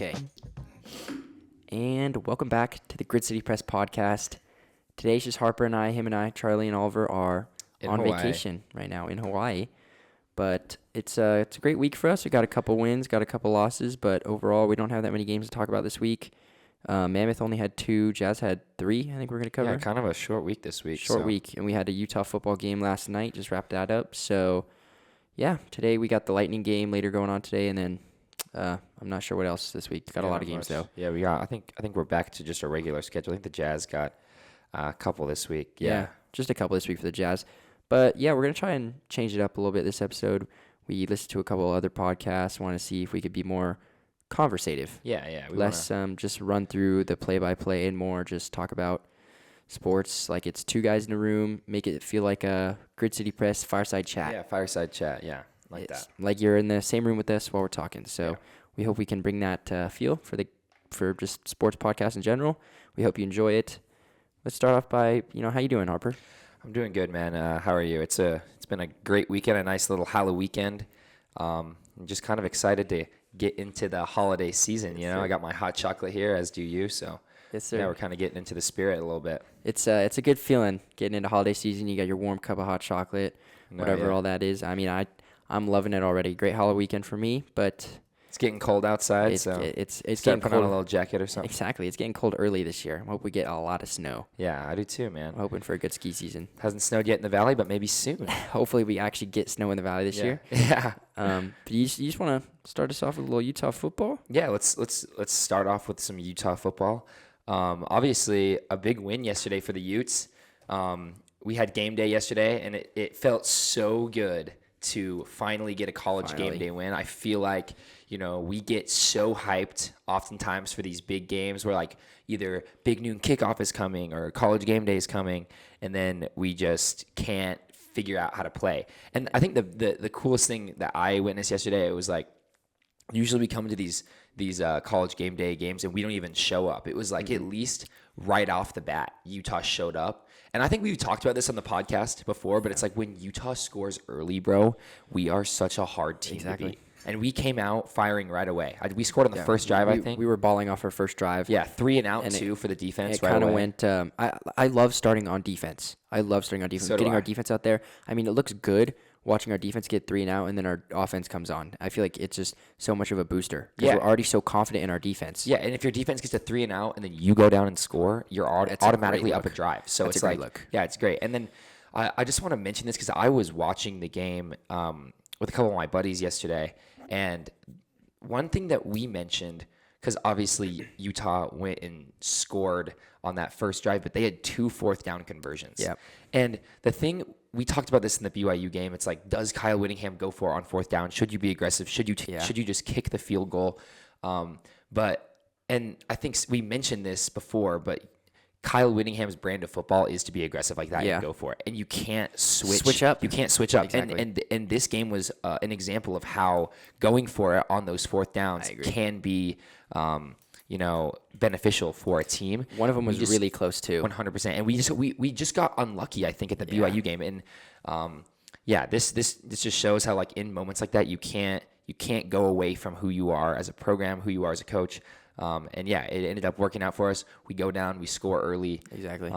Okay. And welcome back to the Grid City Press podcast. Today's just Harper and I, Charlie and Oliver are on vacation right now in Hawaii. But it's a great week for us. We got a couple wins, got a couple losses, but overall we don't have that many games to talk about this week. Mammoth only had 2, Jazz had 3, I think we're going to cover. Yeah, kind of a short week this week. Short week, and we had a Utah football game last night, just wrapped that up. So, yeah, today we got the Lightning game later going on today, and then I'm not sure what else this week. Got a lot of games, though. Yeah, we got. I think we're back to just a regular schedule. I think the Jazz got a couple this week. Yeah, just a couple this week for the Jazz. But, yeah, we're going to try and change it up a little bit this episode. We listened to a couple other podcasts, want to see if we could be more conversative. Yeah. Less just run through the play-by-play and more just talk about sports like it's two guys in a room, make it feel like a Grid City Press fireside chat. Yeah, fireside chat, yeah, It's like you're in the same room with us while we're talking. So we hope we can bring that feel for just sports podcasts in general. We hope you enjoy it. Let's start off by, how you doing, Harper? I'm doing good, man. How are you? It's been a great weekend, a nice little Halloween weekend. I'm just kind of excited to get into the holiday season. I got my hot chocolate here, as do you. So yes, sir. Yeah, we're kind of getting into the spirit a little bit. It's a good feeling getting into holiday season. You got your warm cup of hot chocolate, whatever all that is. I mean, I'm loving it already. Great Halloween weekend for me, but it's getting cold outside, it's getting cold. On a little jacket or something. Exactly, it's getting cold early this year. I hope we get a lot of snow. Yeah, I do too, man. I'm hoping for a good ski season. Hasn't snowed yet in the valley, but maybe soon. Hopefully, we actually get snow in the valley this year. Yeah. But you just want to start us off with a little Utah football? Yeah, let's start off with some Utah football. Obviously, a big win yesterday for the Utes. We had game day yesterday, and it felt so good to finally get a college game day win. I feel like, we get so hyped oftentimes for these big games where like either big noon kickoff is coming or college game day is coming, and then we just can't figure out how to play. And I think the coolest thing that I witnessed yesterday, it was like, usually we come to these college game day games and we don't even show up. It was like at least right off the bat, Utah showed up. And I think we've talked about this on the podcast before, but it's like when Utah scores early, bro, we are such a hard team to beat. And we came out firing right away. We scored on the first drive, I think. We were balling off our first drive. Yeah, 3 and out, too, for the defense. It kind of went. I love starting on defense. So getting our defense out there. I mean, it looks good watching our defense get 3 and out, and then our offense comes on. I feel like it's just so much of a booster because we're already so confident in our defense. Yeah, and if your defense gets to 3 and out, and then you go down and score, you're automatically up a drive. So it's like, yeah, it's great. And then I just want to mention this because I was watching the game with a couple of my buddies yesterday, and one thing that we mentioned, because obviously Utah went and scored on that first drive, but they had 2 fourth down conversions. Yeah. And the thing, we talked about this in the BYU game. It's like, does Kyle Whittingham go for it on fourth down? Should you be aggressive? Should you just kick the field goal? And I think we mentioned this before, but Kyle Whittingham's brand of football is to be aggressive like that and go for it. And you can't switch up. You can't switch up. Exactly. And this game was an example of how going for it on those fourth downs can be beneficial for a team. One of them was really close too. 100%. And we just got unlucky, I think, at the BYU game. And this just shows how, like, in moments like that, you can't go away from who you are as a program, who you are as a coach. It ended up working out for us. We go down, we score early. Exactly.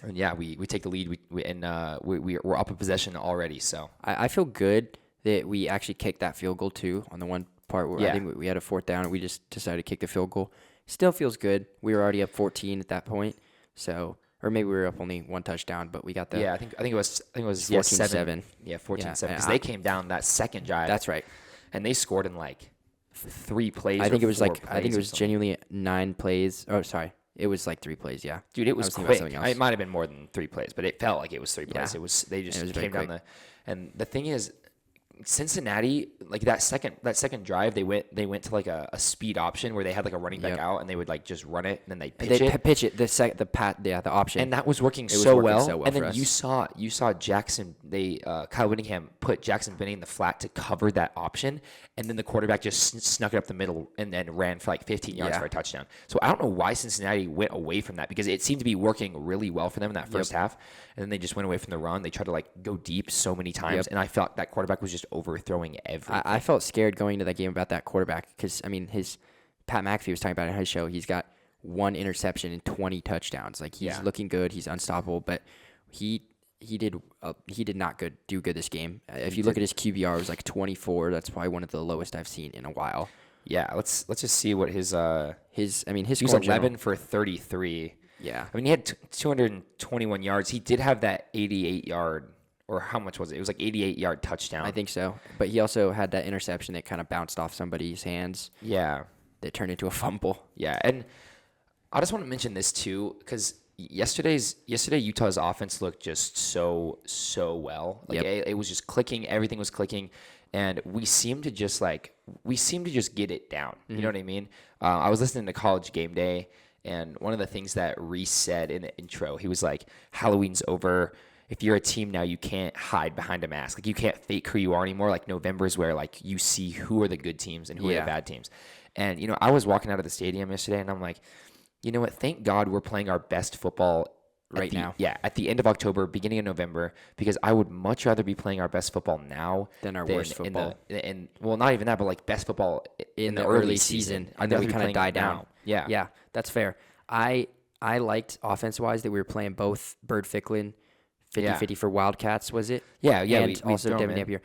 We take the lead. We're up a possession already. So I feel good that we actually kicked that field goal too on the one part where I think we had a fourth down and we just decided to kick the field goal. Still feels good. We were already up 14 at that point, so or maybe we were up only 1 touchdown, but we got the I think it was 14-7. Yeah, 14-7 because they came down that second drive. That's right, and they scored in like 3 plays. I think it was genuinely 9 plays. Oh, sorry. It was like 3 plays, yeah. Dude, it was quick. It might have been more than 3 plays, but it felt like it was 3 plays. Yeah. They just came down and the thing is, Cincinnati, like that second drive, they went to like a speed option where they had like a running back out and they would like just run it and then they pitch it. The option. And that was working so well. And then you saw Jackson. Kyle Whittingham put Jackson Benny in the flat to cover that option, and then the quarterback just snuck it up the middle and then ran for like 15 yards for a touchdown. So I don't know why Cincinnati went away from that because it seemed to be working really well for them in that first half, and then they just went away from the run. They tried to like go deep so many times, and I felt that quarterback was just overthrowing everything. I felt scared going into that game about that quarterback because, I mean, his Pat McAfee was talking about it on his show. He's got 1 interception and 20 touchdowns. Like, he's looking good. He's unstoppable, but he did not do good this game. If you look at his QBR, it was like 24. That's probably one of the lowest I've seen in a while. Yeah, let's just see what his his he was 11 for 33. Yeah. I mean, he had 221 yards. He did have that 88-yard, or how much was it? It was like 88-yard touchdown. I think so. But he also had that interception that kind of bounced off somebody's hands. Yeah. That turned into a fumble. Yeah, and I just want to mention this too, because yesterday Utah's offense looked just so well. Like, it was just clicking. Everything was clicking, and we seemed to just get it down. You know what I mean? I was listening to College Game Day, and one of the things that Reese said in the intro, he was like, "Halloween's over. If you're a team now, you can't hide behind a mask. Like, you can't fake who you are anymore. Like, November's where like you see who are the good teams and who are the bad teams." And I was walking out of the stadium yesterday, and I'm like, you know what? Thank God we're playing our best football right now. Yeah, at the end of October, beginning of November, because I would much rather be playing our best football now than our worst football. Well, not even that, but like best football in the early season. And then we kind of die down. Yeah, that's fair. I liked offense-wise that we were playing both Bird Ficklin, 50-50 for Wildcats, was it? Yeah. And also Devin Dampier.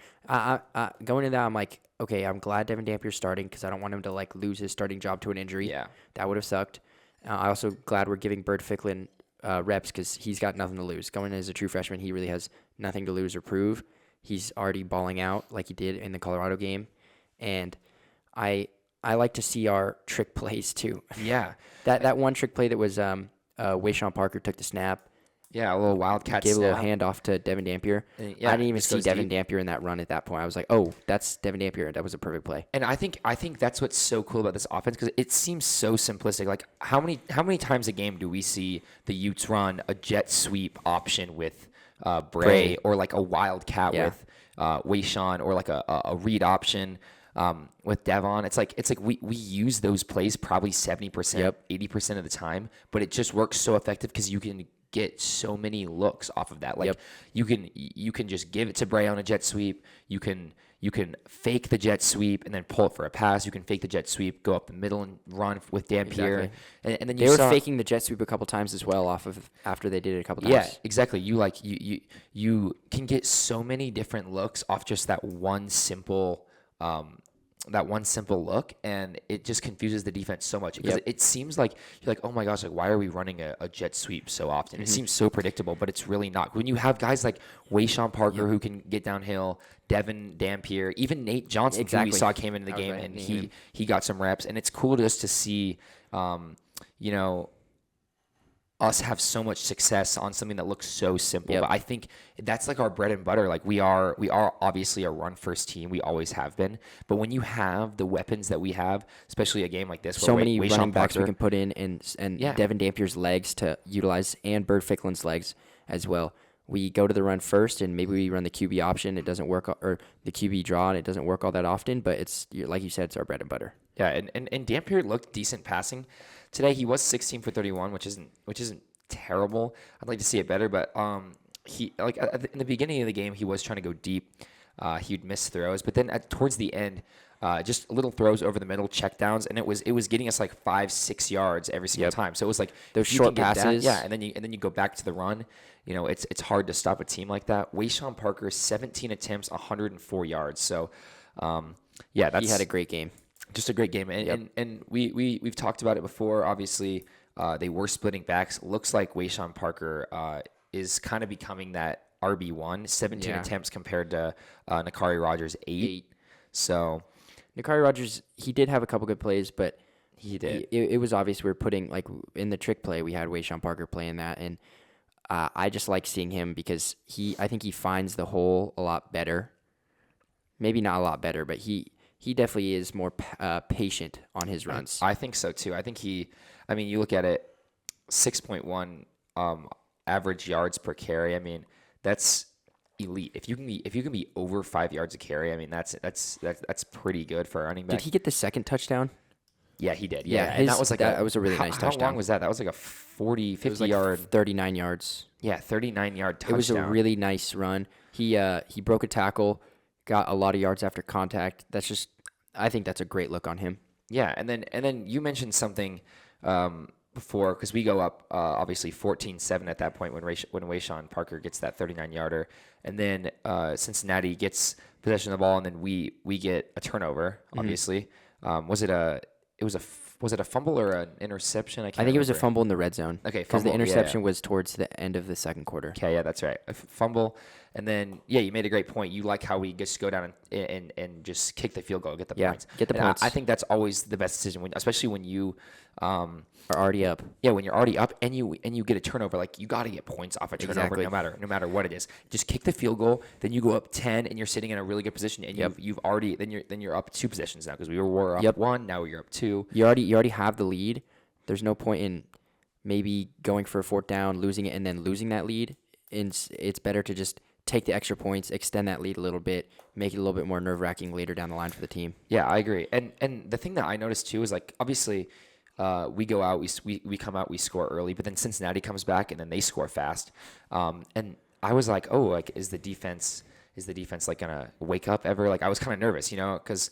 Going into that, I'm like, okay, I'm glad Devin Dampier's starting because I don't want him to like lose his starting job to an injury. Yeah. That would have sucked. I also glad we're giving Bird Ficklin reps because he's got nothing to lose. Going in as a true freshman, he really has nothing to lose or prove. He's already balling out like he did in the Colorado game. And I like to see our trick plays too. Yeah. That one trick play that was Wayshawn Parker took the snap. Yeah, a little Wildcat Gave snap. a little handoff to Devin Dampier. I didn't even see Devin Dampier in that run at that point. I was like, oh, that's Devin Dampier. That was a perfect play. And I think that's what's so cool about this offense, because it seems so simplistic. Like, how many times a game do we see the Utes run a jet sweep option with Bray, or like a Wildcat with Wayshawn, or like a read option with Devon? It's like we use those plays probably 70%, 80% of the time, but it just works so effective because you can get so many looks off of that. Like, you can just give it to Bray on a jet sweep. You can fake the jet sweep and then pull it for a pass. You can fake the jet sweep, go up the middle and run with Dampier. Exactly. And then they were faking the jet sweep a couple times as well after they did it a couple times. Yeah, exactly. You can get so many different looks off just that one simple look, and it just confuses the defense so much, because it seems like you're like, oh my gosh, like, why are we running a jet sweep so often? It seems so predictable, but it's really not. When you have guys like Wayshawn Parker who can get downhill, Devin Dampier, even Nate Johnson, who we saw came into the game, and he got some reps, and it's cool just to see, us have so much success on something that looks so simple. But I think that's like our bread and butter. Like, we are obviously a run first team. We always have been. But when you have the weapons that we have, especially a game like this, so many running backs we can put in, and Devin Dampier's legs to utilize, and Bird Ficklin's legs as well. We go to the run first, and maybe we run the QB option. It doesn't work, or the QB draw, and it doesn't work all that often. But it's, like you said, it's our bread and butter. Yeah, and Dampier looked decent passing today. He was 16 for 31, which isn't terrible. I'd like to see it better, but he, like, in the beginning of the game, he was trying to go deep. He'd miss throws, but then towards the end, just little throws over the middle, checkdowns, and it was getting us like 5-6 yards every single time. So it was like those short passes, and then you go back to the run. It's hard to stop a team like that. Wayshawn Parker, 17 attempts, 104 yards. So he had a great game. Just a great game, and we've talked about it before. Obviously, they were splitting backs. Looks like Wayshawn Parker is kind of becoming that RB1. 17 attempts compared to Nakari Rogers 8. So Nakari Rogers, he did have a couple good plays, but he did. It was obvious we were putting, like, in the trick play, we had Wayshawn Parker playing that, and I just like seeing him because I think he finds the hole a lot better. Maybe not a lot better, but he definitely is more patient on his runs. I think so too. I think you look at it, 6.1 average yards per carry. I mean, that's elite. If you can be over 5 yards a carry, I mean, that's pretty good for a running back. Did he get the second touchdown? Yeah, he did. Yeah, and that was a really nice touchdown. How long was that? That was like a 40, 50 yard. 39 yards. Yeah, 39-yard touchdown. It was a really nice run. He broke a tackle, got a lot of yards after contact. I think that's a great look on him. Yeah, and then you mentioned something before, because we go up obviously 14-7 at that point when Wayshawn Parker gets that 39-yarder, and then Cincinnati gets possession of the ball, and then we get a turnover. Obviously, was it a fumble or an interception? I think it was a fumble in the red zone. Okay, because the interception was towards the end of the second quarter. Okay, yeah, that's right. A fumble, and then you made a great point. You like how we just go down and just kick the field goal, get the points. Get the points. I think that's always the best decision, especially when you are already up. Yeah, when you're already up and you get a turnover, like you got to get points off a turnover, no matter what it is. Just kick the field goal, then you go up 10, and you're sitting in a really good position, and you've already then you're up 2 possessions now, because we were up 1, now you're up 2. You already have the lead. There's no point in maybe going for a 4th down, losing it, and then losing that lead. It's better to just take the extra points, extend that lead a little bit, make it a little bit more nerve-wracking later down the line for the team. Yeah, I agree. And the thing that I noticed too is, like, obviously we go out, we come out, we score early, but then Cincinnati comes back and then they score fast. And I was like, oh, like, is the defense like gonna wake up ever? Like, I was kind of nervous, because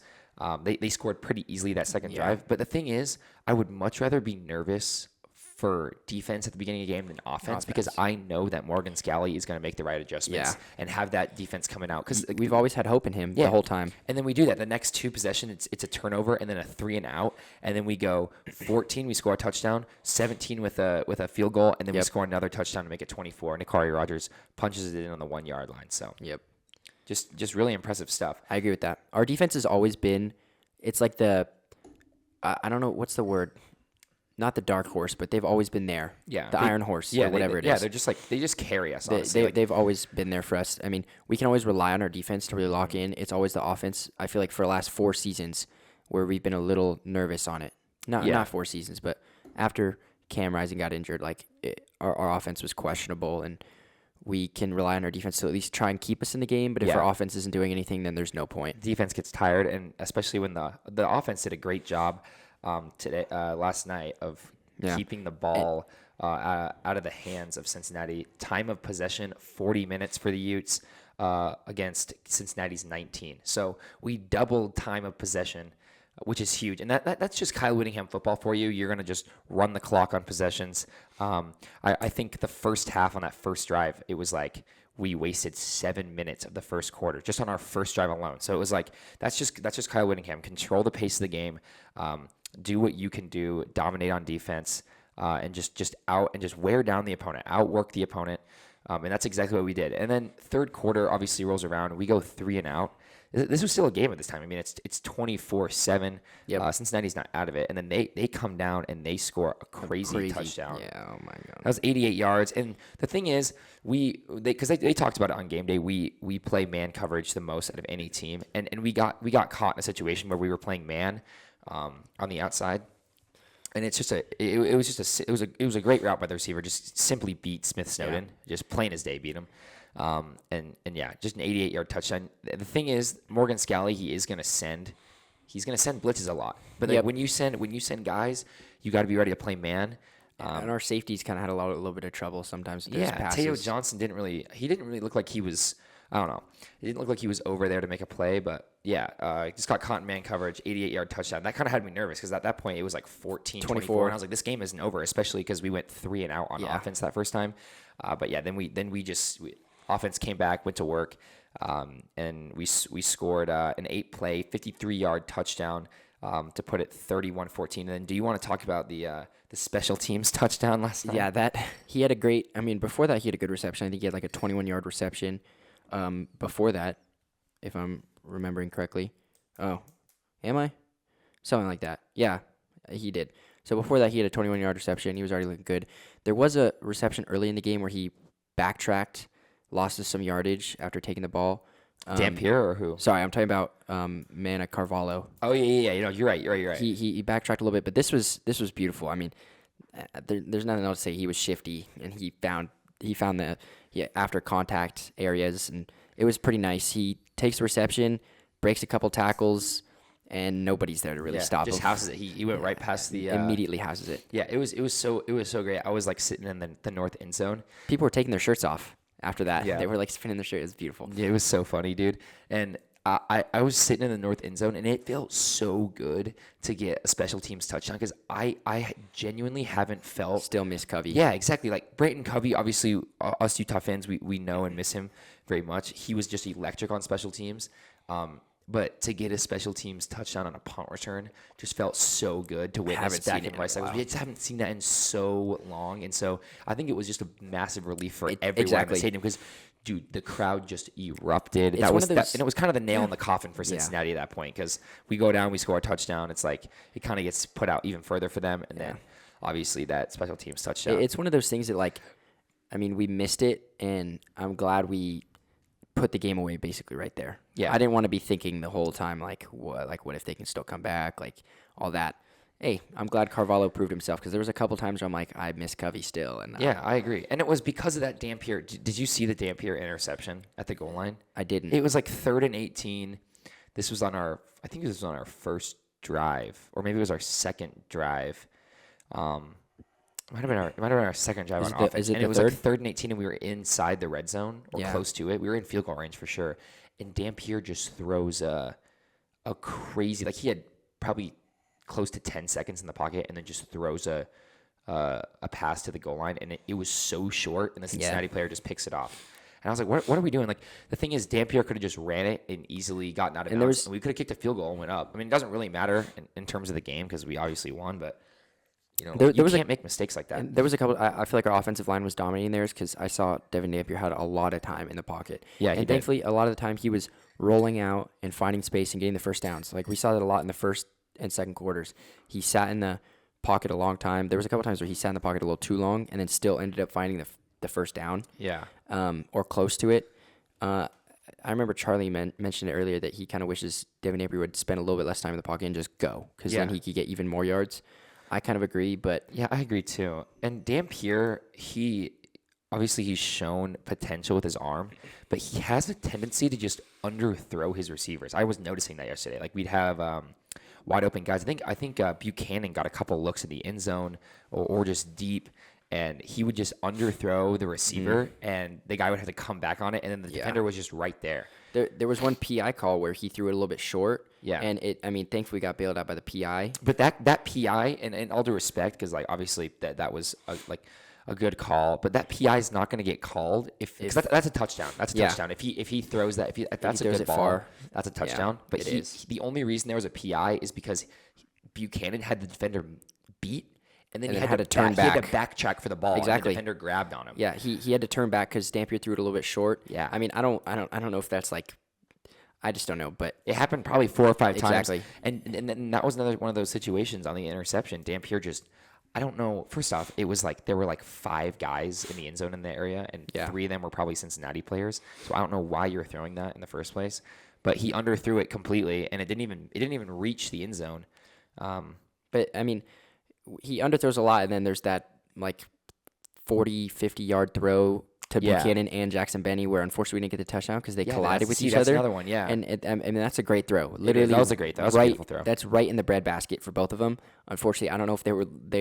they scored pretty easily that second drive. But the thing is, I would much rather be nervous for defense at the beginning of the game than offense, because I know that Morgan Scalley is going to make the right adjustments and have that defense coming out. Because we've always had hope in him the whole time. And then we do that. The next 2 possessions, it's a turnover and then a 3 and out. And then we go 14, we score a touchdown, 17 with a field goal, and then we score another touchdown to make it 24. And Nikari Rogers punches it in on the 1-yard line. So just really impressive stuff. I agree with that. Our defense has always been, it's like I don't know, what's the word? Not the dark horse, but they've always been there. Yeah. The iron horse, or whatever it is. Yeah, they're just like, they just carry us, honestly. They've always been there for us. I mean, we can always rely on our defense to really lock in. It's always the offense. I feel like for the last 4 seasons where we've been a little nervous on it. Not 4 seasons, but after Cam Rising got injured, like our offense was questionable, and we can rely on our defense to at least try and keep us in the game. But if our offense isn't doing anything, then there's no point. Defense gets tired, and especially when the offense did a great job last night of keeping the ball out of the hands of Cincinnati. Time of possession, 40 minutes for the Utes against Cincinnati's 19. So we doubled time of possession, which is huge. And that's just Kyle Whittingham football for you. You're going to just run the clock on possessions. I think the first half on that first drive, it was like we wasted 7 minutes of the first quarter just on our first drive alone. So it was like, that's just Kyle Whittingham. Control the pace of the game. Do what you can do, dominate on defense, and just wear down the opponent, outwork the opponent. And that's exactly what we did. And then third quarter obviously rolls around. We go 3 and out. This was still a game at this time. I mean, it's 24-7. Cincinnati's not out of it. And then they come down and they score a crazy touchdown. Yeah, oh my God. That was 88 yards. And the thing is, because they talked about it on game day, we play man coverage the most out of any team. And we got caught in a situation where we were playing man on the outside. And it's just it was a great route by the receiver. Just simply beat Smith Snowden. Just plain as day beat him. And just an 88-yard touchdown. The thing is, Morgan Scalley, he's gonna send blitzes a lot. But when you send guys, you got to be ready to play man. And our safeties kind of had a little bit of trouble sometimes with those passes. Teo Johnson didn't really look like he was. I don't know. It didn't look like he was over there to make a play, but just got caught in man coverage, 88-yard touchdown. That kind of had me nervous because at that point it was like 14-24, and I was like, this game isn't over, especially because we went 3 and out on offense that first time. Then offense came back, went to work, and we scored an 8-play, 53-yard touchdown to put it 31-14. And then, do you want to talk about the special teams touchdown last night? Yeah, he had a great. I mean, before that he had a good reception. I think he had like a 21-yard reception. Before that, if I'm remembering correctly. Oh, am I? Something like that. Yeah, he did. So before that, he had a 21-yard reception. He was already looking good. There was a reception early in the game where he backtracked, lost some yardage after taking the ball. Dampier or who? Sorry, I'm talking about Mana Carvalho. Oh yeah. You're right. He backtracked a little bit, but this was beautiful. I mean, there's nothing else to say. He was shifty, and he found the after contact areas, and it was pretty nice. He takes the reception, breaks a couple tackles, and nobody's there to really stop him. Just houses it. He went right past the immediately houses it. Yeah, it was so great. I was like sitting in the north end zone. People were taking their shirts off after that. Yeah. They were like spinning their shirt. It was beautiful. Yeah, it was so funny, dude. And I was sitting in the north end zone, and it felt so good to get a special teams touchdown because I genuinely haven't felt. Still miss Covey. Yeah, exactly. Like Brayton Covey, obviously, us Utah fans, we know and miss him very much. He was just electric on special teams. But to get a special teams touchdown on a punt return just felt so good to witness back in my cycles. We just haven't seen that in so long. And so I think it was just a massive relief for everyone in the stadium because, dude, the crowd just erupted. And it was kind of the nail in the coffin for Cincinnati at that point because we go down, we score a touchdown. It's like it kind of gets put out even further for them. And then obviously that special teams touchdown. It's one of those things that, we missed it, and I'm glad we put the game away basically right there. Yeah. I didn't want to be thinking the whole time, what if they can still come back, all that. Hey, I'm glad Carvalho proved himself because there was a couple times where I'm like, I miss Covey still. And yeah, I agree. And it was because of that Dampier. Did you see the Dampier interception at the goal line? I didn't. It was like 3rd and 18. This was I think this was on our first drive, or maybe it was our second drive. It might have been our second drive on offense. And it was like 3rd and 18, and we were inside the red zone or close to it. We were in field goal range for sure. And Dampier just throws a crazy, he had probably close to 10 seconds in the pocket, and then just throws a pass to the goal line, and it was so short, and the Cincinnati player just picks it off. And I was like, what are we doing? The thing is, Dampier could have just ran it and easily gotten out of bounds, and we could have kicked a field goal and went up. I mean, it doesn't really matter in terms of the game because we obviously won, but you can't make mistakes like that. There was a couple. I feel like our offensive line was dominating theirs because I saw Devin Dampier had a lot of time in the pocket. Yeah, and thankfully, a lot of the time he was rolling out and finding space and getting the first downs. We saw that a lot in the first and second quarters. He sat in the pocket a long time. There was a couple times where he sat in the pocket a little too long and then still ended up finding the first down. Yeah. Or close to it. I remember Charlie mentioned it earlier that he kind of wishes Devin Dampier would spend a little bit less time in the pocket and just go because then he could get even more yards. I kind of agree, but... Yeah, I agree too. And Dampier, obviously he's shown potential with his arm, but he has a tendency to just underthrow his receivers. I was noticing that yesterday. We'd have wide open guys. I think Buchanan got a couple looks in the end zone or just deep, and he would just underthrow the receiver, and the guy would have to come back on it, and then the defender was just right there. There was one PI call where he threw it a little bit short. Yeah. And thankfully we got bailed out by the PI. But that PI, and all due respect, because obviously that was a good call, but that PI is not going to get called if that's a touchdown. That's a touchdown. If he throws that, if that's a good ball, far, that's a touchdown. Yeah, but the only reason there was a PI is because Buchanan had the defender beat. And then he had to turn back. He had to backtrack for the ball. Exactly. And the defender grabbed on him. Yeah, he had to turn back because Dampier threw it a little bit short. Yeah. I don't know if that's I just don't know, but it happened probably 4 or 5 times. Exactly. And that was another one of those situations on the interception. Dampier just, I don't know. First off, it was there were 5 guys in the end zone in the area, and 3 of them were probably Cincinnati players. So I don't know why you're throwing that in the first place. But he underthrew it completely, and it didn't even reach the end zone. But he underthrows a lot, and then there's that 40, 50-yard throw to Buchanan and Jackson Benny, where unfortunately we didn't get the touchdown because they collided with each other. That's another one, yeah. And that's a great throw. Literally, that was a great throw. That was a beautiful throw. That's right in the breadbasket for both of them. Unfortunately, I don't know if they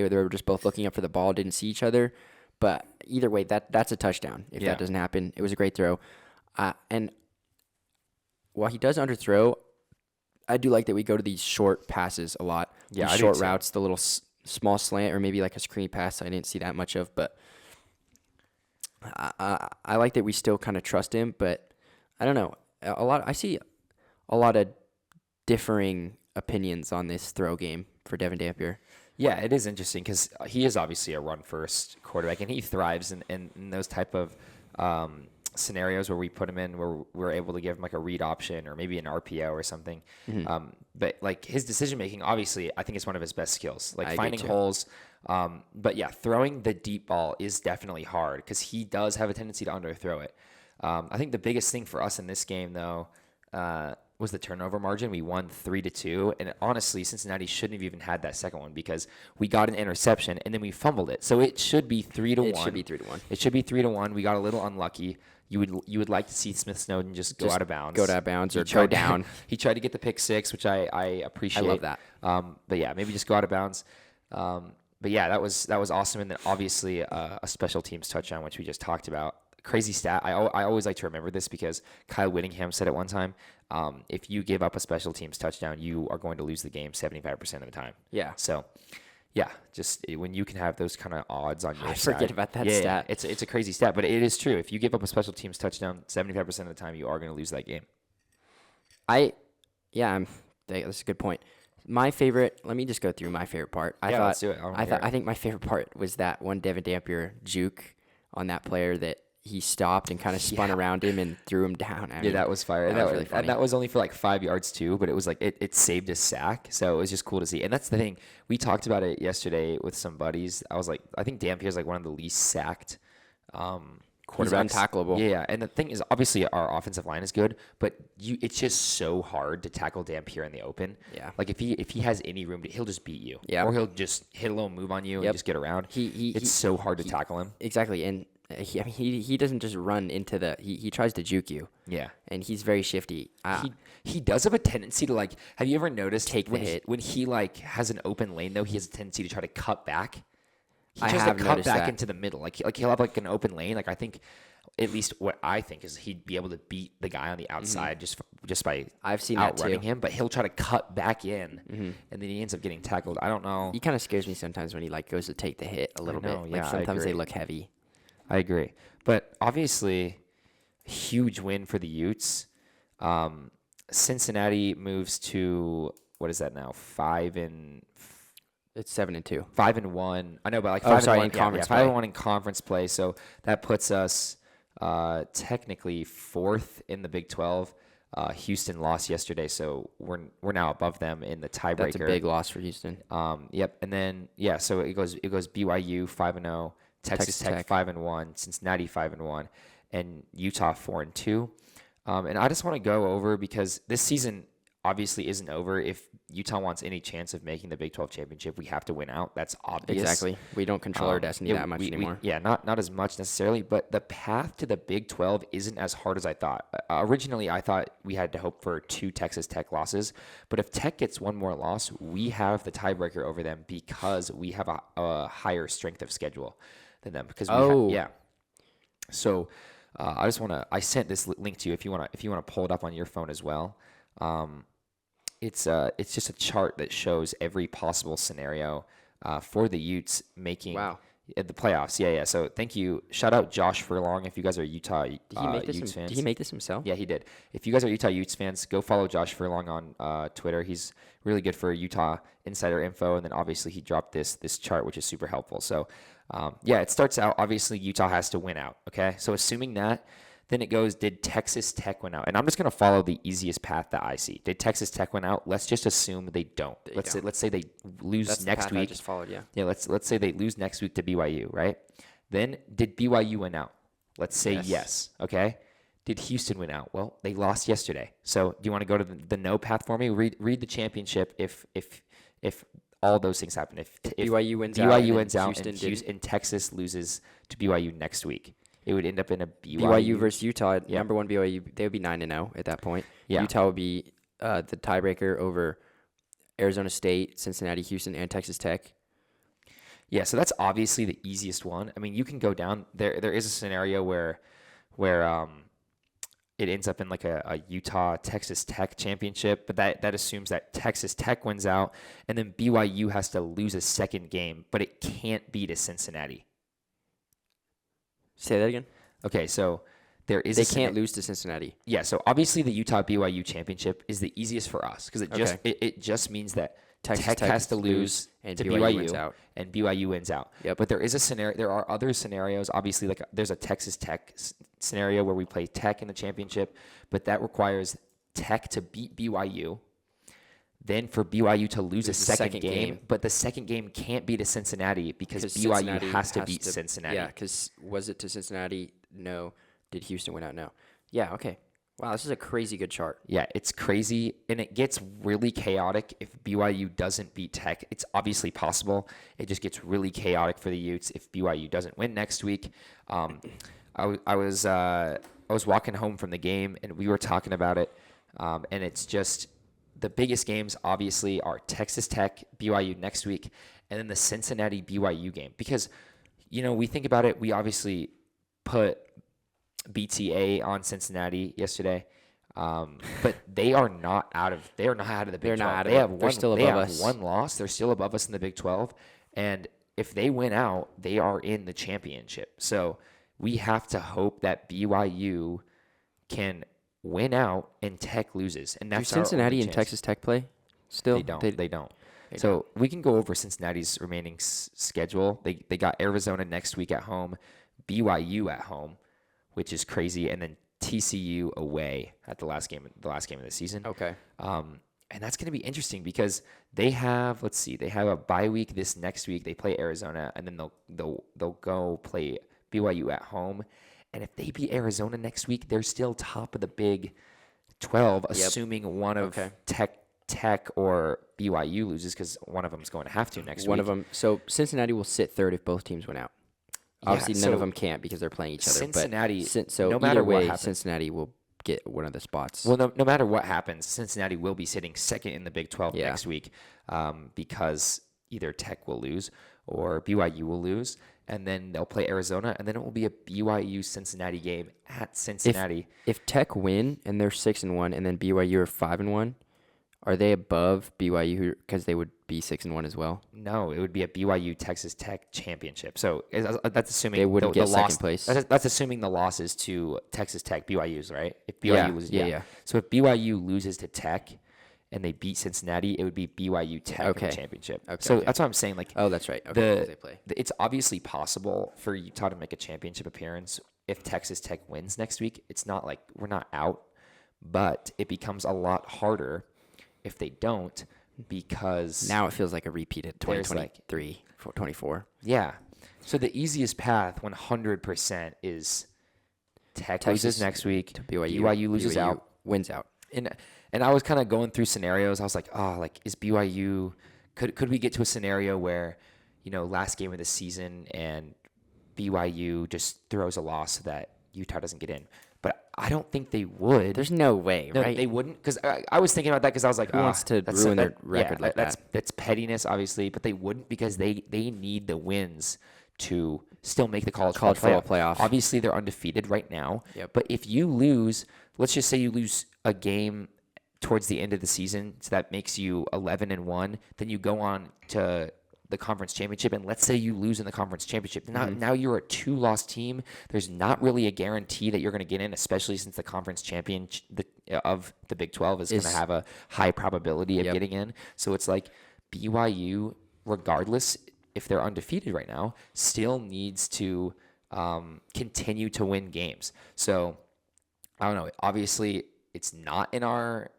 were just both looking up for the ball, didn't see each other, but either way, that's a touchdown. If that doesn't happen, it was a great throw. And while he does underthrow, I do like that we go to these short passes a lot. Yeah, these short routes, the little small slant, or maybe a screen pass. I didn't see that much of, but I like that we still kind of trust him. But I don't know. I see a lot of differing opinions on this throw game for Devin Dampier. Yeah, it is interesting because he is obviously a run-first quarterback, and he thrives in those type of scenarios where we put him in where we're able to give him a read option or maybe an RPO or something. Mm-hmm. But his decision making, obviously, I think is one of his best skills. Finding holes. But yeah, throwing the deep ball is definitely hard because he does have a tendency to underthrow it. I think the biggest thing for us in this game though was the turnover margin. We won 3-2, and honestly, Cincinnati shouldn't have even had that second one because we got an interception and then we fumbled it. So it should be 3-1. It should be 3-1. It should be 3-1. We got a little unlucky. You would like to see Smith Snowden just go out of bounds. Go out of bounds or go down. He tried to get the pick 6, which I appreciate. I love that. But yeah, maybe just go out of bounds. But yeah, that was awesome. And then obviously a special teams touchdown, which we just talked about. crazy stat. I always like to remember this because Kyle Whittingham said it one time. If you give up a special teams touchdown, you are going to lose the game 75% of the time. Yeah. So, yeah, just when you can have those kind of odds on your I side. forget about that stat. Yeah, it's a crazy stat, but it is true. If you give up a special teams touchdown 75% of the time, you are going to lose that game. That's a good point. My favorite, let me just go through my favorite part. Let's do it. I think my favorite part was that one Devin Dampier juke on that player that he stopped and kind of spun around him and threw him down. I mean, that was fire. That was really funny. And that was only for like 5 yards too, but it was like it saved a sack. So it was just cool to see. And that's the thing. We talked about it yesterday with some buddies. I was like, I think Dampier's like one of the least sacked quarterbacks. He's untacklable. Yeah. And the thing is, obviously our offensive line is good, but it's just so hard to tackle Dampier in the open. Yeah. Like if he has any room, he'll just beat you. Yeah. Or he'll just hit a little move on you and just get around. It's so hard to tackle him. Exactly. And he doesn't just run into he tries to juke you. Yeah. And he's very shifty. He does have a tendency to like, have you ever noticed take the hit when he like has an open lane though, he has a tendency to try to cut back. He I tries have to cut noticed back that. into the middle. Like he'll have like an open lane. Like I think at least what I think is he'd be able to beat the guy on the outside just by I've seen that outrunning too. him, but he'll try to cut back in and then he ends up getting tackled. I don't know. He kind of scares me sometimes when he like goes to take the hit a little bit. Like yeah, I sometimes they agree. look heavy. I agree. But obviously, huge win for the Utes. Cincinnati moves to, what is that now? 5-2. It's 7-2. 5-1. I know, but like 5-1 in conference play. play. 5-1 in conference play. So that puts us technically fourth in the Big 12. Houston lost yesterday, so we're now above them in the tiebreaker. That's a big loss for Houston. Yep. And then so it goes BYU 5-0, Texas Tech 5-1, Cincinnati 5-1, and Utah 4-2. And I just want to go over because this season obviously isn't over. If Utah wants any chance of making the Big 12 championship, we have to win out. That's obvious. Exactly. We don't control our destiny that much anymore. Not as much necessarily, but the path to the Big 12 isn't as hard as I thought. Originally, I thought we had to hope for 2 Texas Tech losses, but if Tech gets one more loss, we have the tiebreaker over them because we have a higher strength of schedule than them. Because So I sent this link to you if you want to pull it up on your phone as well. It's just a chart that shows every possible scenario for the Utes making the playoffs. Yeah. So thank you. Shout out Josh Furlong if you guys are Utah Utes fans. Did he make this himself? Yeah, he did. If you guys are Utah Utes fans, go follow Josh Furlong on Twitter. He's really good for Utah insider info, and then obviously he dropped this chart, which is super helpful. So it starts out obviously Utah has to win out. Okay, so assuming that. Then it goes, did Texas Tech win out? And I'm just going to follow the easiest path that I see. Did Texas Tech win out? Let's just assume they don't. Let's say they lose next week. I just followed, yeah. Yeah, let's say they lose next week to BYU, right? Then did BYU win out? Let's say yes. Okay. Did Houston win out? Well, they lost yesterday. So do you want to go to the no path for me? Read the championship if all those things happen. If BYU wins out and Texas loses to BYU next week. It would end up in a BYU versus Utah. Number one BYU, they would be 9-0 at that point. Yeah. Utah would be the tiebreaker over Arizona State, Cincinnati, Houston, and Texas Tech. Yeah, so that's obviously the easiest one. I mean, you can go down there. There is a scenario where it ends up in like a Utah Texas Tech championship, but that assumes that Texas Tech wins out, and then BYU has to lose a second game, but it can't beat a Cincinnati. Say that again. Okay, so there is. They can't lose to Cincinnati. Yeah, so obviously the Utah BYU championship is the easiest for us because it just means that Tech has to lose and to BYU wins out. And BYU wins out. Yep. But there is a scenario. There are other scenarios. Obviously, like there's a Texas Tech scenario where we play Tech in the championship, but that requires Tech to beat BYU. Then for BYU to lose a second game, but the second game can't be to Cincinnati because BYU Cincinnati has to beat Cincinnati. Yeah, because was it to Cincinnati? No. Did Houston win out? No. Yeah, okay. Wow, this is a crazy good chart. Yeah, it's crazy, and it gets really chaotic if BYU doesn't beat Tech. It's obviously possible. It just gets really chaotic for the Utes if BYU doesn't win next week. I was walking home from the game, and we were talking about it, and it's just the biggest games obviously are Texas Tech, BYU next week, and then the Cincinnati BYU game. Because, we think about it, we obviously put BTA on Cincinnati yesterday. But they are not out of the Big 12. They're not out of they it. have one, They're still they above have us. one loss. They're still above us in the Big 12. And if they win out, they are in the championship. So we have to hope that BYU can win out and Tech loses. And that's Do Cincinnati our only and chance. Texas Tech play still? They don't. So we can go over Cincinnati's remaining schedule. They got Arizona next week at home, BYU at home, which is crazy, and then TCU away at the last game of the season. Okay. And that's going to be interesting because they have a bye week this next week. They play Arizona, and then they'll go play BYU at home. And if they beat Arizona next week, they're still top of the Big 12, assuming one of Tech or BYU loses, because one of them is going to have to next week. One of them. So Cincinnati will sit third if both teams win out. Obviously, none of them can't because they're playing each other. Cincinnati. So no matter either way, what happens, Cincinnati will get one of the spots. Well, no matter what happens, Cincinnati will be sitting second in the Big 12 next week, because either Tech will lose or BYU will lose, and then they'll play Arizona, and then it will be a BYU Cincinnati game at Cincinnati. If Tech win and they're 6-1, and then BYU are 5-1, are they above BYU because they would be 6-1 as well? No, it would be a BYU Texas Tech championship. So that's assuming they wouldn't get second place. That's assuming the losses to Texas Tech, BYU's, right? If BYU was So if BYU loses to Tech and they beat Cincinnati, it would be BYU Tech in the championship. So that's what I'm saying. Like, oh, that's right. Okay, they play. It's obviously possible for Utah to make a championship appearance if Texas Tech wins next week. It's not like we're not out, but it becomes a lot harder if they don't, because now it feels like a repeat at 2023, 24. Yeah. So the easiest path 100% is Tech loses next week, BYU loses out, wins out. And I was kind of going through scenarios. I was like, is BYU, could we get to a scenario where, last game of the season and BYU just throws a loss so that Utah doesn't get in? But I don't think they would. There's no way, right? They wouldn't, because I was thinking about that because I was like, who wants to ruin their record like that? That's pettiness, obviously, but they wouldn't, because they need the wins to still make the college football playoff. Obviously, they're undefeated right now. Yep. But if you lose, let's just say you lose a game towards the end of the season, so that makes you 11-1, then you go on to the conference championship, and let's say you lose in the conference championship. Now you're a 2-loss team. There's not really a guarantee that you're going to get in, especially since the conference champion of the Big 12 is going to have a high probability of getting in. So it's like BYU, regardless if they're undefeated right now, still needs to continue to win games. So I don't know. Obviously, it's not in our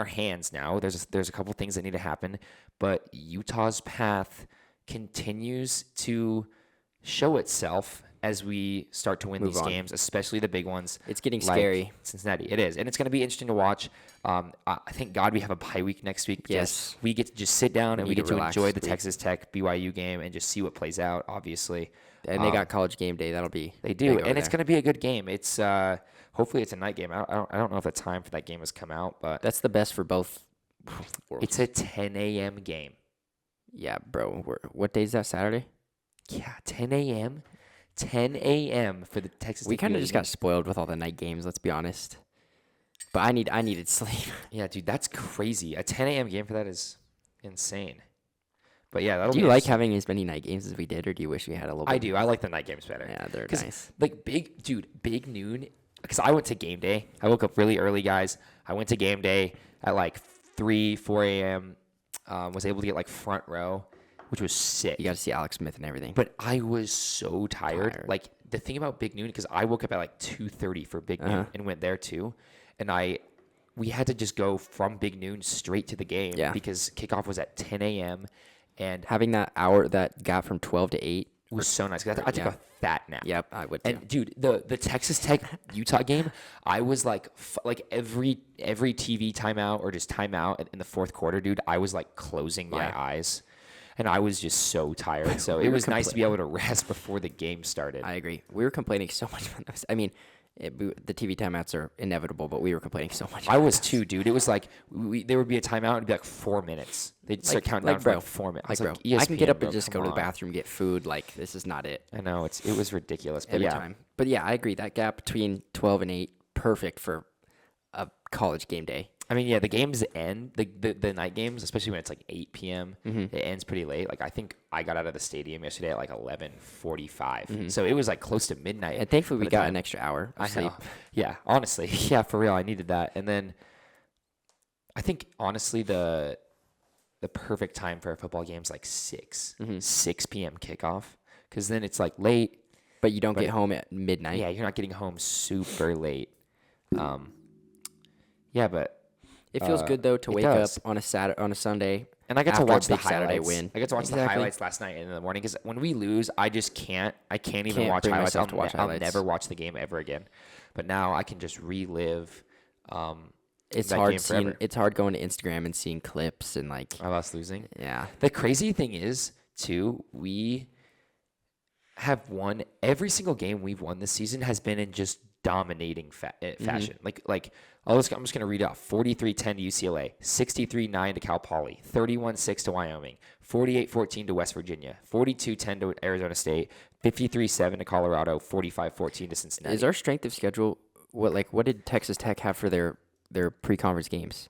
hands now. There's a couple things that need to happen, but Utah's path continues to show itself as we start to win these games, especially the big ones. It's getting scary. Cincinnati, it is, and it's going to be interesting to watch. I thank God we have a bye week next week. Yes, we get to just sit down and we get to enjoy the Texas Tech BYU game and just see what plays out. Obviously, and they got College Game Day. That'll be they do, and it's going to be a good game. It's hopefully it's a night game. I don't know if the time for that game has come out, but that's the best for both worlds. It's a 10 a.m. game. Yeah, bro. What day is that? Saturday? Yeah, 10 a.m. 10 a.m. for the Texas. We kind of just got spoiled with all the night games. Let's be honest. But I needed sleep. Yeah, dude, that's crazy. A 10 a.m. game for that is insane. But yeah, that'll. Do you like having as many night games as we did, or do you wish we had a little bit? I do. I like the night games better. Yeah, they're nice. Like big noon. Because I went to game day. I woke up really early, guys. I went to game day at like 4 a.m. Was able to get like front row, which was sick. You got to see Alex Smith and everything. But I was so tired. Like the thing about Big Noon, because I woke up at like 2:30 for Big Noon and went there too, and we had to just go from Big Noon straight to the game because kickoff was at 10 a.m. and having that gap from 12 to 8 was so nice. I took a fat nap. Yep, I would too. And dude, the Texas Tech Utah game, I was like every TV timeout or just timeout in the fourth quarter, dude, I was like closing my eyes, and I was just so tired. So it was nice to be able to rest before the game started. I agree. We were complaining so much about this. I mean, The TV timeouts are inevitable, but we were complaining so much. I was too, dude. It was like there would be a timeout and it'd be like 4 minutes. They'd start counting down for like 4 minutes. Bro, I can get up and just go to the bathroom, get food. Like, this is not it. I know it was ridiculous, but every time. But yeah, I agree. That gap between 12 and 8, perfect for a college game day. I mean, yeah, the games end, the night games, especially when it's like 8 p.m., it ends pretty late. Like, I think I got out of the stadium yesterday at like 11:45. So it was like close to midnight. And thankfully, we got an extra hour of sleep. Yeah, honestly. Yeah, for real. I needed that. And then I think, honestly, the perfect time for a football game is like 6 p.m. kickoff. Because then it's like late. But you don't get home at midnight. Yeah, you're not getting home super late. Yeah, but it feels good though to wake up on a Sunday, and I get to watch the highlights. Saturday win. I get to watch the highlights last night and in the morning because when we lose, I just can't. I can't even watch highlights. I'll never watch the game ever again. But now I can just relive. It's hard it's hard going to Instagram and seeing clips and like of us losing. Yeah. The crazy thing is too, we have won every single game we've won this season has been in just dominating fashion. Like I'm just going to read off 43-10 to UCLA, 63-9 to Cal Poly, 31-6 to Wyoming, 48-14 to West Virginia, 42-10 to Arizona State, 53-7 to Colorado, 45-14 to Cincinnati. Is our strength of schedule what did Texas Tech have for their pre-conference games?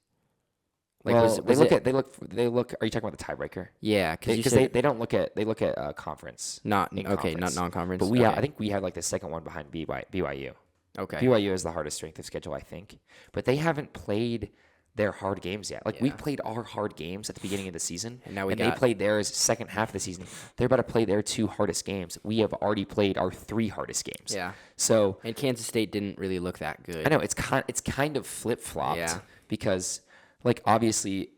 Like, well, they look. Are you talking about the tiebreaker? Yeah, because they don't look at conference. Not non-conference. But I think we have like the second one behind BYU. Okay. BYU is the hardest strength of schedule, I think, but they haven't played their hard games yet. Like we played our hard games at the beginning of the season, and they played theirs second half of the season. They're about to play their 2 hardest games. We have already played our 3 hardest games. Yeah. So and Kansas State didn't really look that good. I know it's kind of flip-flopped because. Like, obviously,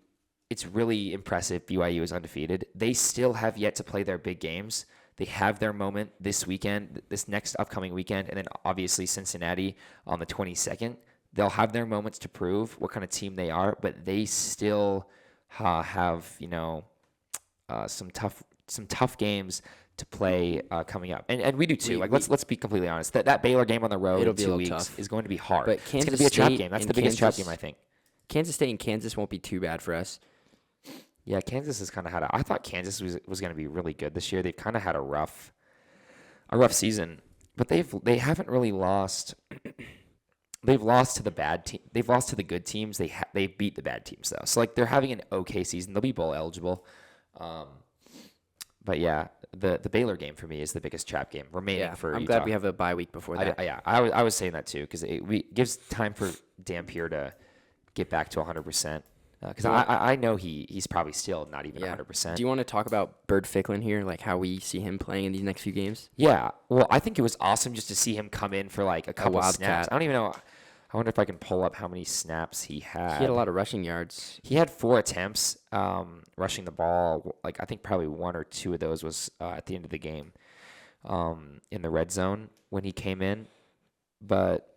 it's really impressive BYU is undefeated. They still have yet to play their big games. They have their moment this weekend, this next upcoming weekend, and then obviously Cincinnati on the 22nd. They'll have their moments to prove what kind of team they are, but they still have, some tough games to play coming up, and we do too. Let's be completely honest. That Baylor game on the road in 2 weeks is going to be hard. But it's going to be a trap game. That's the biggest trap game, I think. Kansas State and Kansas won't be too bad for us. Yeah, Kansas has kind of had I thought Kansas was going to be really good this year. They've kind of had a rough season, but they haven't really lost. They've lost to the bad team. They've lost to the good teams. They beat the bad teams though. So like they're having an okay season. They'll be bowl eligible. But yeah, the Baylor game for me is the biggest trap game remaining for I'm Utah. glad we have a bye week before that. I was saying that too because it gives time for Dampier to get back to 100%. Because I know he's probably still not even 100%. Do you want to talk about Bird Ficklin here, like how we see him playing in these next few games? Yeah. Well, I think it was awesome just to see him come in for like a couple of snaps. I don't even know. I wonder if I can pull up how many snaps he had. He had a lot of rushing yards. He had 4 attempts rushing the ball. Like I think probably 1 or 2 of those was at the end of the game in the red zone when he came in. But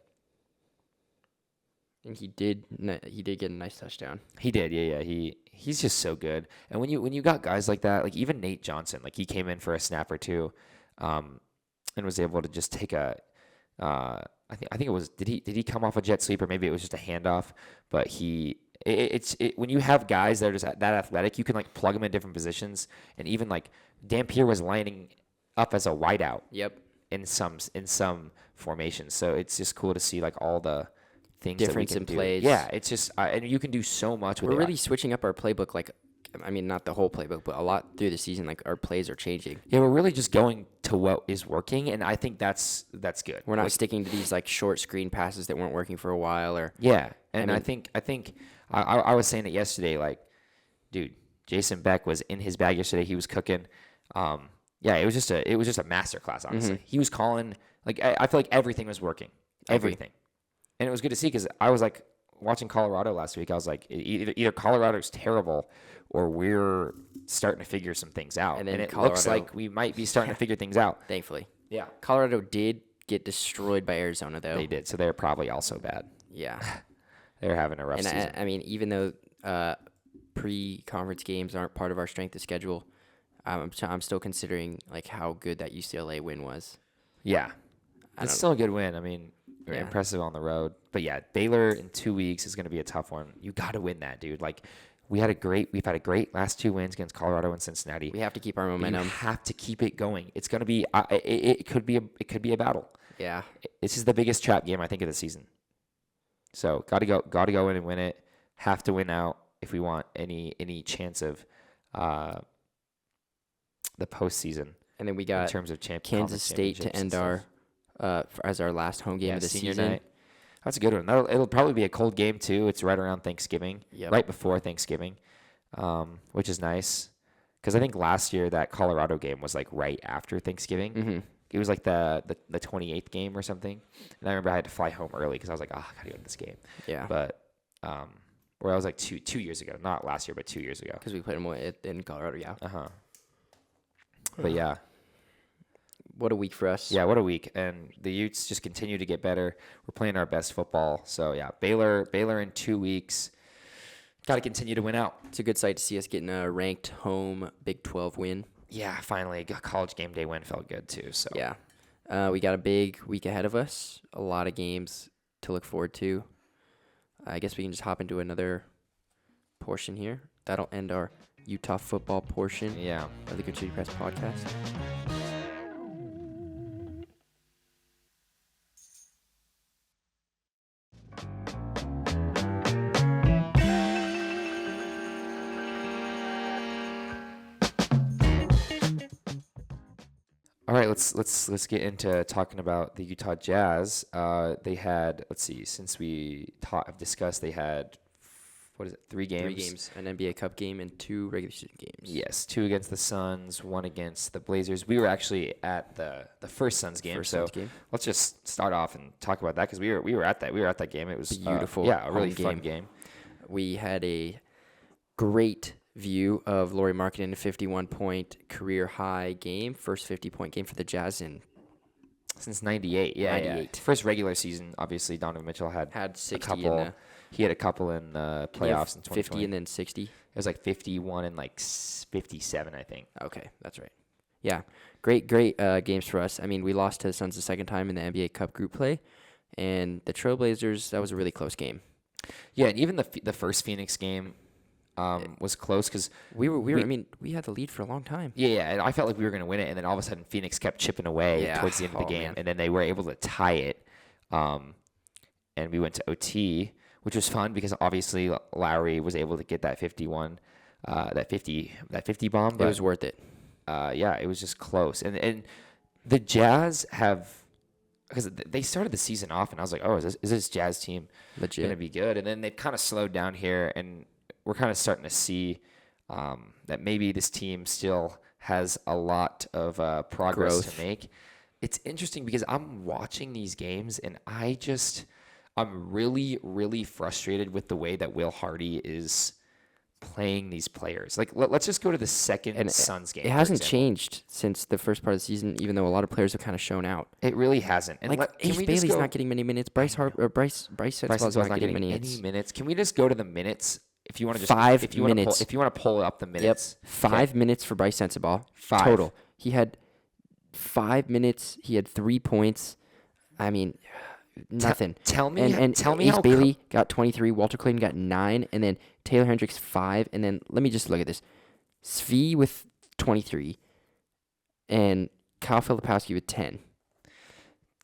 and he did get a nice touchdown. He did, yeah. He's just so good. And when you got guys like that, like even Nate Johnson, like he came in for a snap or 2, and was able to just take a. I think it was. Did he come off a jet sweep or maybe it was just a handoff? But when you have guys that are just that athletic, you can like plug them in different positions. And even like Dampier was lining up as a wideout. Yep. In some formations, so it's just cool to see like all the difference in plays. Yeah, it's just and you can do so much with it. We're really switching up our playbook. Like, I mean, not the whole playbook, but a lot through the season. Like our plays are changing. Yeah, we're really just going to what is working, and I think that's good. We're not sticking to these like short screen passes that weren't working for a while. Or I think I was saying it yesterday. Like, dude, Jason Beck was in his bag yesterday. He was cooking. It was just a masterclass. Honestly, he was calling. Like, I feel like everything was working. Everything. And it was good to see because I was like watching Colorado last week. I was like, either Colorado's terrible or we're starting to figure some things out. And it looks like we might be starting to figure things out. Thankfully. Yeah. Colorado did get destroyed by Arizona, though. They did. So they're probably also bad. Yeah. They're having a rough season. I mean, even though pre-conference games aren't part of our strength of schedule, I'm still considering like how good that UCLA win was. Yeah. It's still a good win. I mean, impressive on the road. But yeah, Baylor in 2 weeks is going to be a tough one. You got to win that, dude. Like we've had a great last 2 wins against Colorado and Cincinnati. We have to keep our momentum. You have to keep it going. It's going to be it could be a battle. Yeah. This is the biggest trap game I think of the season. So got to go in and win it. Have to win out if we want any chance of the postseason. And then we got in terms of Kansas State to end our as our last home game of the senior season. Night. That's a good one. It'll probably be a cold game too. It's right around Thanksgiving, right before Thanksgiving, which is nice because I think last year that Colorado game was like right after Thanksgiving. Mm-hmm. It was like the 28th game or something, and I remember I had to fly home early because I was like, I gotta go to this game. Yeah, but where I was like two years ago, not last year, but 2 years ago. Because we played them in Colorado. Yeah. But yeah. What a week for us. Yeah, what a week. And the Utes just continue to get better. We're playing our best football. So, yeah, Baylor in 2 weeks. Got to continue to win out. It's a good sight to see us getting a ranked home Big 12 win. Yeah, finally. A college game day win felt good, too. So yeah. We got a big week ahead of us. A lot of games to look forward to. I guess we can just hop into another portion here. That'll end our Utah football portion of the Good City Press podcast. all right, let's get into talking about the Utah Jazz. They had, since we have discussed, they had, 3 games? 3 games, an NBA Cup game and 2 regular season games. Yes, 2 against the Suns, 1 against the Blazers. We were actually at the first Suns game, let's just start off and talk about that because we were at that game. It was beautiful. A really fun game. We had a great view of Lauri Markkanen, a 51-point career high game, first 50-point game for the Jazz since 98. Yeah, 98. First regular season, obviously Donovan Mitchell had 60 a couple. He had a couple in the playoffs in 2020. 50 and then 60. It was like 51 and like 57, I think. Okay, that's right. Yeah, great games for us. I mean, we lost to the Suns the second time in the NBA Cup group play, and the Trailblazers, that was a really close game. Yeah, and even the first Phoenix game was close because we had the lead for a long time. Yeah, and I felt like we were going to win it, and then all of a sudden Phoenix kept chipping away towards the end of the game, and then they were able to tie it, and we went to OT, which was fun because obviously Lowry was able to get that 51, that 50 bomb. But it was worth it. It was just close, and the Jazz have. Because they started the season off, and I was like, "Oh, is this Jazz team legit going to be good?" And then they've kind of slowed down here, and we're kind of starting to see that maybe this team still has a lot of progress to make. It's interesting because I'm watching these games, and I'm really, really frustrated with the way that Will Hardy is playing these players. Like, let's just go to the second Suns game. It hasn't changed since the first part of the season, even though a lot of players have kind of shown out. It really hasn't. And Ace Bailey's not getting many minutes. Bryce Sensabaugh's not getting many minutes. Can we just go to the minutes? If you want to just 5 minutes. If you want to pull up the minutes. Yep. 5 minutes for Bryce Sensabaugh. 5 total. He had 5 minutes. He had 3 points. I mean, nothing. Tell me Ace Bailey got 23. Walter Clayton got 9, and then Taylor Hendricks 5, and then let me just look at this. Svi with 23, and Kyle Filipowski with 10.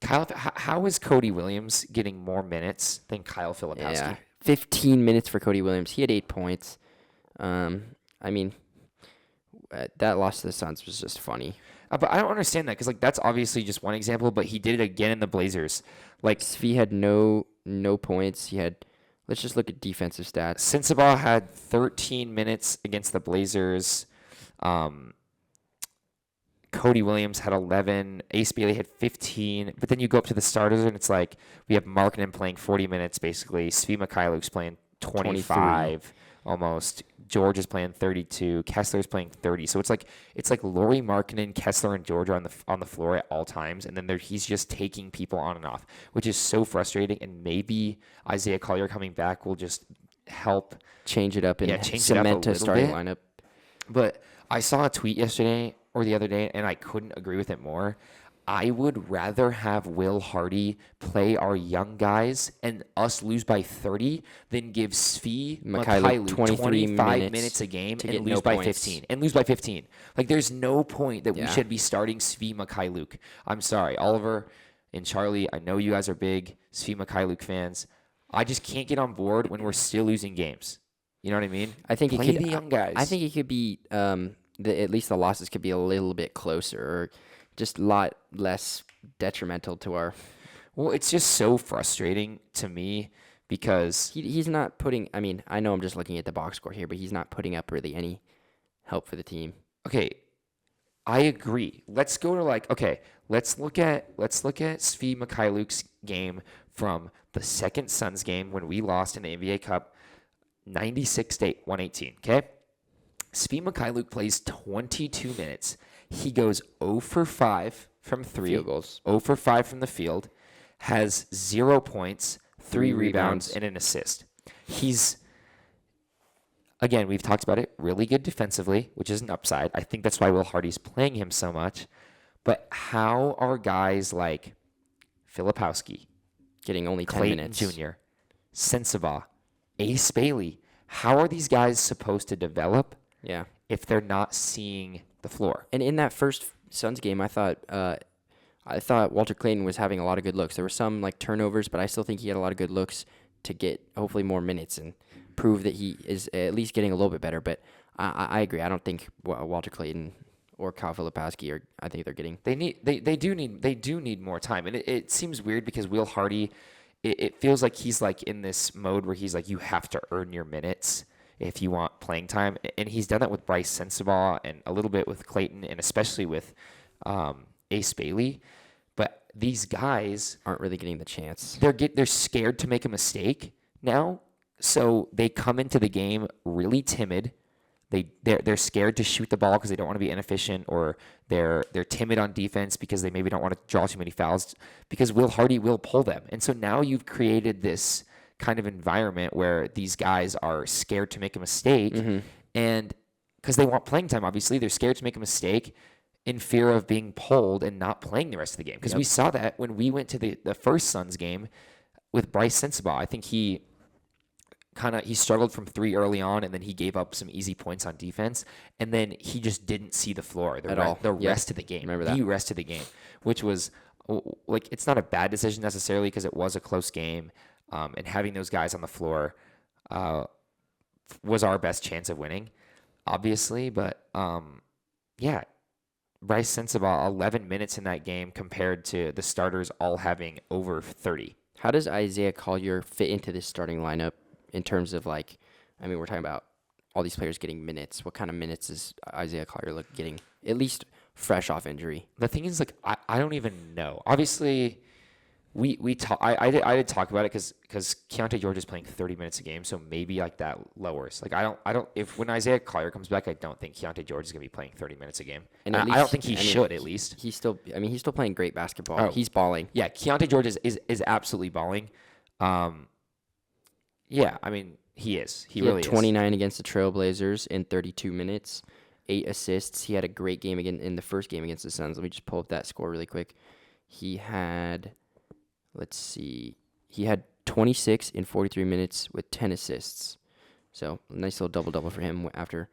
How is Cody Williams getting more minutes than Kyle Filipowski? Yeah, 15 minutes for Cody Williams. He had 8 points. I mean, that loss to the Suns was just funny. But I don't understand that because that's obviously just one example. But he did it again in the Blazers. Svi had no points. He had. Let's just look at defensive stats. Sensabaugh had 13 minutes against the Blazers. Cody Williams had 11. Ace Bailey had 15. But then you go up to the starters, and it's like we have Markkanen playing 40 minutes, basically. Svi Mikhailuk's playing 25 almost. George is playing 32. Kessler's playing 30. So it's like Lauri Markkanen, Kessler, and George are on the floor at all times, and then he's just taking people on and off, which is so frustrating. And maybe Isaiah Collier coming back will just help change it up and cement a starting lineup. But I saw a tweet yesterday or the other day, and I couldn't agree with it more. I would rather have Will Hardy play our young guys and us lose by 30 than give Svi Mikhailuk 25 minutes a game and lose by 15. And lose by 15. Like, there's no point that we should be starting Svi Mikhailuk. I'm sorry, Oliver and Charlie, I know you guys are big Svi Mikhailuk fans. I just can't get on board when we're still losing games. You know what I mean? I think Play the young guys. I think it could be at least the losses could be a little bit closer, or just a lot less detrimental to our. Well, it's just so frustrating to me because he's not putting. I mean, I know I'm just looking at the box score here, but he's not putting up really any help for the team. Okay, I agree. Let's go to let's look at Svi Mikhailuk's game from the second Suns game when we lost in the NBA Cup, 96-118. Okay, Svi Mikhailuk plays 22 minutes. He goes 0 for 5 from 3 field goals, 0 for 5 from the field, has 0 points, 3 rebounds, and an assist. He's, again, we've talked about it, really good defensively, which is an upside. I think that's why Will Hardy's playing him so much. But how are guys like Filipowski, getting only 10 Clayton minutes, Jr., Sensabaugh, Ace Bailey, how are these guys supposed to develop if they're not seeing the floor? And in that first Suns game, I thought Walter Clayton was having a lot of good looks. There were some like turnovers, but I still think he had a lot of good looks to get hopefully more minutes and prove that he is at least getting a little bit better. But I agree. I don't think Walter Clayton or Kyle Filipowski are. I think they're getting. They do need more time, and it seems weird because Will Hardy. It feels like he's like in this mode where he's like, you have to earn your minutes if you want playing time. And he's done that with Bryce Sensabaugh and a little bit with Clayton and especially with Ace Bailey. But these guys aren't really getting the chance. They're scared to make a mistake now. So they come into the game really timid. They're scared to shoot the ball because they don't want to be inefficient, or they're timid on defense because they maybe don't want to draw too many fouls because Will Hardy will pull them. And so now you've created this kind of environment where these guys are scared to make a mistake, and because they want playing time, obviously they're scared to make a mistake in fear of being pulled and not playing the rest of the game. Because we saw that when we went to the first Suns game with Bryce Sensabaugh. I think he struggled from 3 early on, and then he gave up some easy points on defense, and then he just didn't see the floor the rest of the game. Remember that. The rest of the game, which was like, it's not a bad decision necessarily because it was a close game, and having those guys on the floor was our best chance of winning, obviously. But Bryce Sensabaugh, 11 minutes in that game compared to the starters all having over 30. How does Isaiah Collier fit into this starting lineup? In terms of we're talking about all these players getting minutes. What kind of minutes is Isaiah Collier getting, at least fresh off injury? The thing is, I don't even know. Obviously, I did talk about it because Keontae George is playing 30 minutes a game, so maybe that lowers. I don't. If when Isaiah Collier comes back, I don't think Keontae George is gonna be playing 30 minutes a game, and I don't think he should. At least he's still playing great basketball. Oh, he's balling. Yeah, Keontae George is absolutely balling. Yeah, he is. He really is. 29 against the Trailblazers in 32 minutes, 8 assists. He had a great game again in the first game against the Suns. Let me just pull up that score really quick. He had, 26 in 43 minutes with 10 assists. So a nice little double-double for him after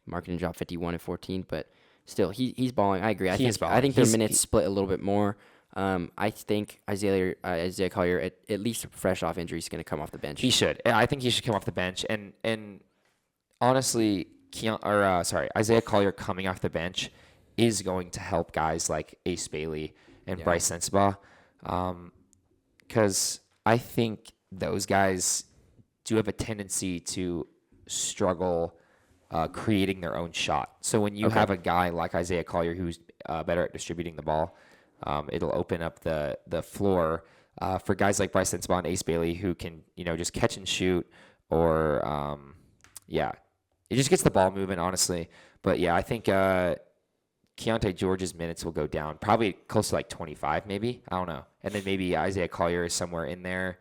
marketing drop 51 and 14. But still, he's balling. I agree. I think their minutes split a little bit more. I think Isaiah Collier, at least fresh off injury, is going to come off the bench. He should. I think he should come off the bench. And honestly, Isaiah Collier coming off the bench is going to help guys like Ace Bailey and Bryce Sensabaugh, because I think those guys do have a tendency to struggle creating their own shot. So when you have a guy like Isaiah Collier who's better at distributing the ball, it'll open up the floor for guys like Bryce Sensabaugh and Ace Bailey who can, just catch and shoot, or it just gets the ball moving, honestly. But I think Keontae George's minutes will go down, probably close to 25, maybe. I don't know. And then maybe Isaiah Collier is somewhere in there.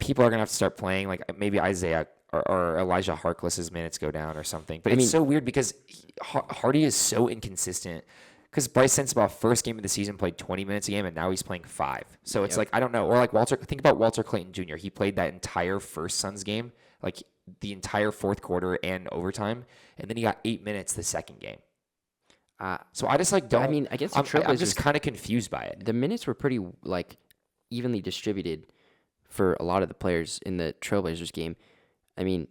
People are gonna have to start playing, maybe Isaiah or Elijah Harkless's minutes go down or something. But it's so weird because Hardy is so inconsistent. because Bryce Sensabaugh first game of the season played 20 minutes a game, and now he's playing 5. So it's like, I don't know. Or like think about Walter Clayton Jr. He played that entire first Suns game, like the entire fourth quarter and overtime, and then he got 8 minutes the second game. So I just like don't. I mean, I guess the Trailblazers, I'm just kind of confused by it. The minutes were pretty like evenly distributed for a lot of the players in the Trailblazers game. I mean,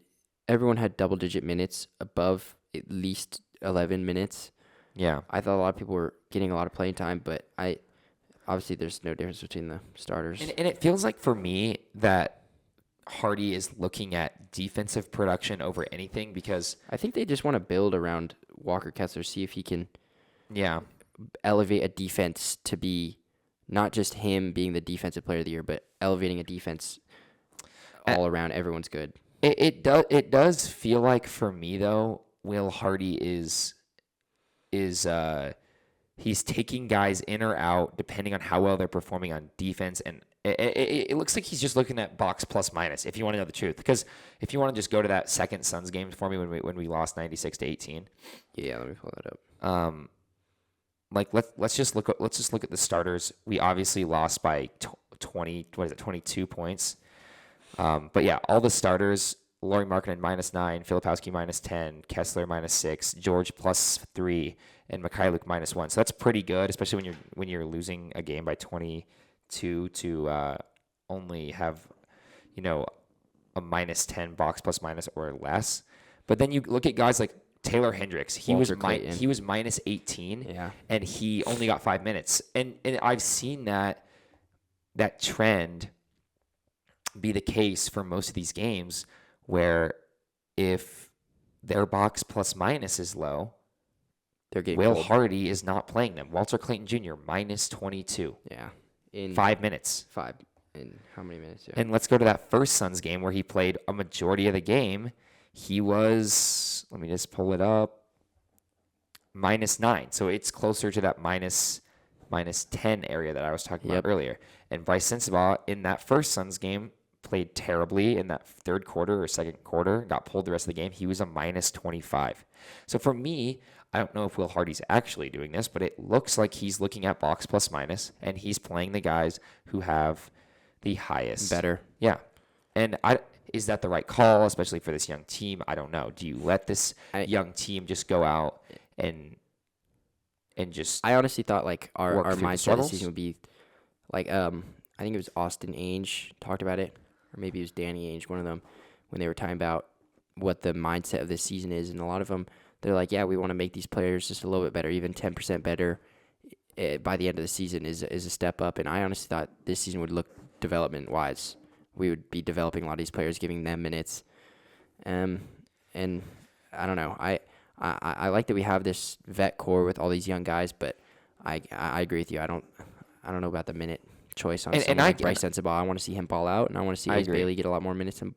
everyone had double-digit minutes, above at least 11 minutes. Yeah, I thought a lot of people were getting a lot of playing time, but obviously there's no difference between the starters. And it feels like for me that Hardy is looking at defensive production over anything, because I think they just want to build around Walker Kessler, see if he can elevate a defense to be not just him being the defensive player of the year, but elevating a defense all around. Everyone's good. It does feel like, for me though, Will Hardy is he's taking guys in or out depending on how well they're performing on defense, and it looks like he's just looking at box plus minus, if you want to know the truth. Because if you want to just go to that second Suns game for me when we lost 96-18. Yeah, let me pull that up. Like let's just look at the starters. We obviously lost by 22 points. But yeah, all the starters: Lauri Markkanen -9, Filipowski -10, Kessler -6, George +3, and Mikhailuk -1. So that's pretty good, especially when you're losing a game by 22 to only have a -10 box plus minus or less. But then you look at guys like Taylor Hendricks. He was -18, and he only got 5 minutes. And I've seen that trend be the case for most of these games, where if their box plus minus is low, they're getting Will cold. Hardy is not playing them. Walter Clayton Jr. -22. Yeah, in 5 minutes. 5 in how many minutes? Yeah. And let's go to that first Suns game where he played a majority of the game. He was, let me just pull it up, -9. So it's closer to that minus 10 area that I was talking about earlier. And Bryce Sensabaugh in that first Suns game played terribly in that third quarter or second quarter, got pulled the rest of the game. He was a -25. So for me, I don't know if Will Hardy's actually doing this, but it looks like he's looking at box plus minus, and he's playing the guys who have the highest. Better. Yeah. And is that the right call, especially for this young team? I don't know. Do you let this young team just go out and just... I honestly thought like our mindset this struggles? season would be like I think it was Austin Ainge talked about it, or maybe it was Danny Ainge, one of them, when they were talking about what the mindset of this season is, and a lot of them, they're like, yeah, we want to make these players just a little bit better, even 10% better by the end of the season is a step up. And I honestly thought this season would look development-wise. We would be developing a lot of these players, giving them minutes. And I don't know. I like that we have this vet core with all these young guys, but I agree with you. I don't know about the minute choice on someone like Bryce Sensabaugh. I want to see him ball out, and I want to see Ace Bailey get a lot more minutes and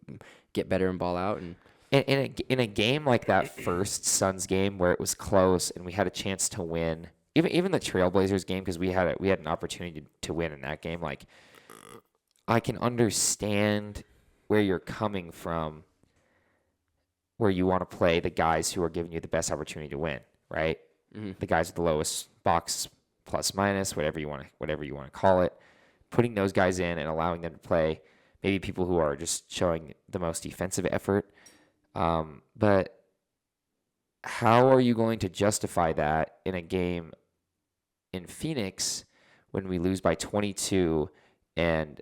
get better and ball out. And in a game like that first Suns game where it was close and we had a chance to win, even the Trailblazers game, because we had an opportunity to win in that game. Like, I can understand where you're coming from, where you want to play the guys who are giving you the best opportunity to win, right? Mm-hmm. The guys with the lowest box plus minus, whatever you want to call it, putting those guys in and allowing them to play maybe people who are just showing the most defensive effort. But how are you going to justify that in a game in Phoenix when we lose by 22 and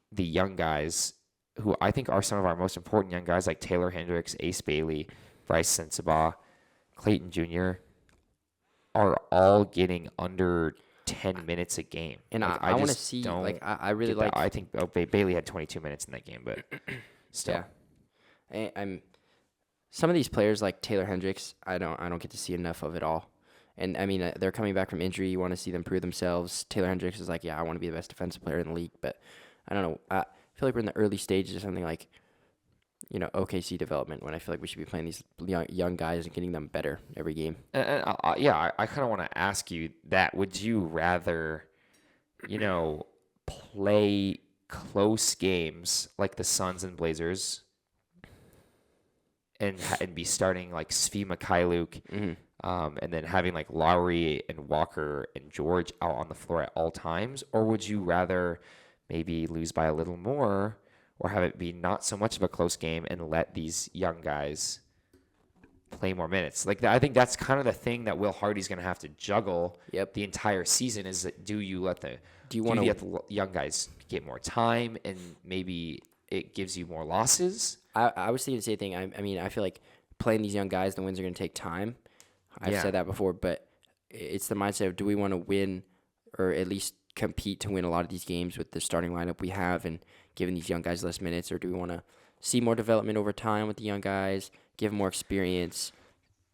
the young guys, who I think are some of our most important young guys, like Taylor Hendricks, Ace Bailey, Bryce Sensabaugh, Clayton Jr., are all getting under 10 minutes a game? And like, I want to see, like, I really like... I think Bailey had 22 minutes in that game, but still. Yeah. I'm some of these players like Taylor Hendricks, I don't get to see enough of it all. And I mean, they're coming back from injury. You want to see them prove themselves. Taylor Hendricks is like, yeah, I want to be the best defensive player in the league, but I don't know. I feel like we're in the early stages of something like, OKC development, when I feel like we should be playing these young guys and getting them better every game. I kind of want to ask you that. Would you rather, play close games like the Suns and Blazers and be starting like Svi Mikhailuk, and then having like Lowry and Walker and George out on the floor at all times? Or would you rather maybe lose by a little more or have it be not so much of a close game and let these young guys play more minutes? Like I think that's kind of the thing that Will Hardy's going to have to juggle the entire season is that do you let the young guys get more time and maybe it gives you more losses? I was thinking the same thing. I mean, I feel like playing these young guys, the wins are going to take time. I've said that before, but it's the mindset of do we want to win or at least compete to win a lot of these games with the starting lineup we have and giving these young guys less minutes, or do we want to see more development over time with the young guys, give them more experience,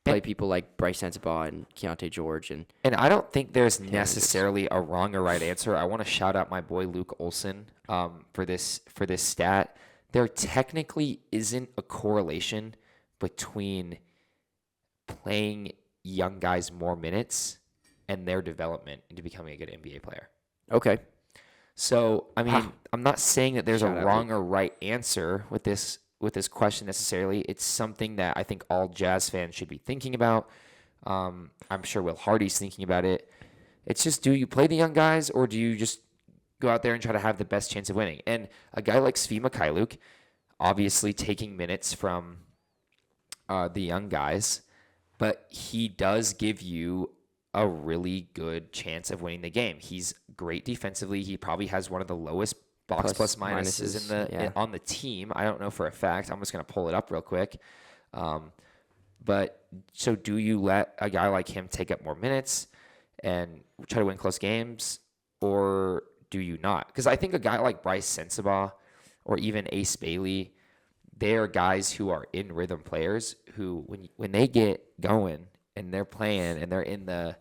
play people like Bryce Sensabaugh and Keontae George. And I don't think there's necessarily a wrong or right answer. I want to shout out my boy Luke Olson for this stat. There technically isn't a correlation between playing young guys more minutes and their development into becoming a good NBA player. Okay. So, I mean, I'm not saying that there's a wrong or right answer with this question necessarily. It's something that I think all Jazz fans should be thinking about. I'm sure Will Hardy's thinking about it. It's just, do you play the young guys or do you just go out there and try to have the best chance of winning? And a guy like Svi Mikhailuk, obviously taking minutes from the young guys, but he does give you a really good chance of winning the game. He's great defensively. He probably has one of the lowest box plus minuses on the team. I don't know for a fact. I'm just going to pull it up real quick. But so do you let a guy like him take up more minutes and try to win close games, or do you not? Because I think a guy like Bryce Sensabaugh or even Ace Bailey, they are guys who are in rhythm players who when they get going and they're playing and they're in the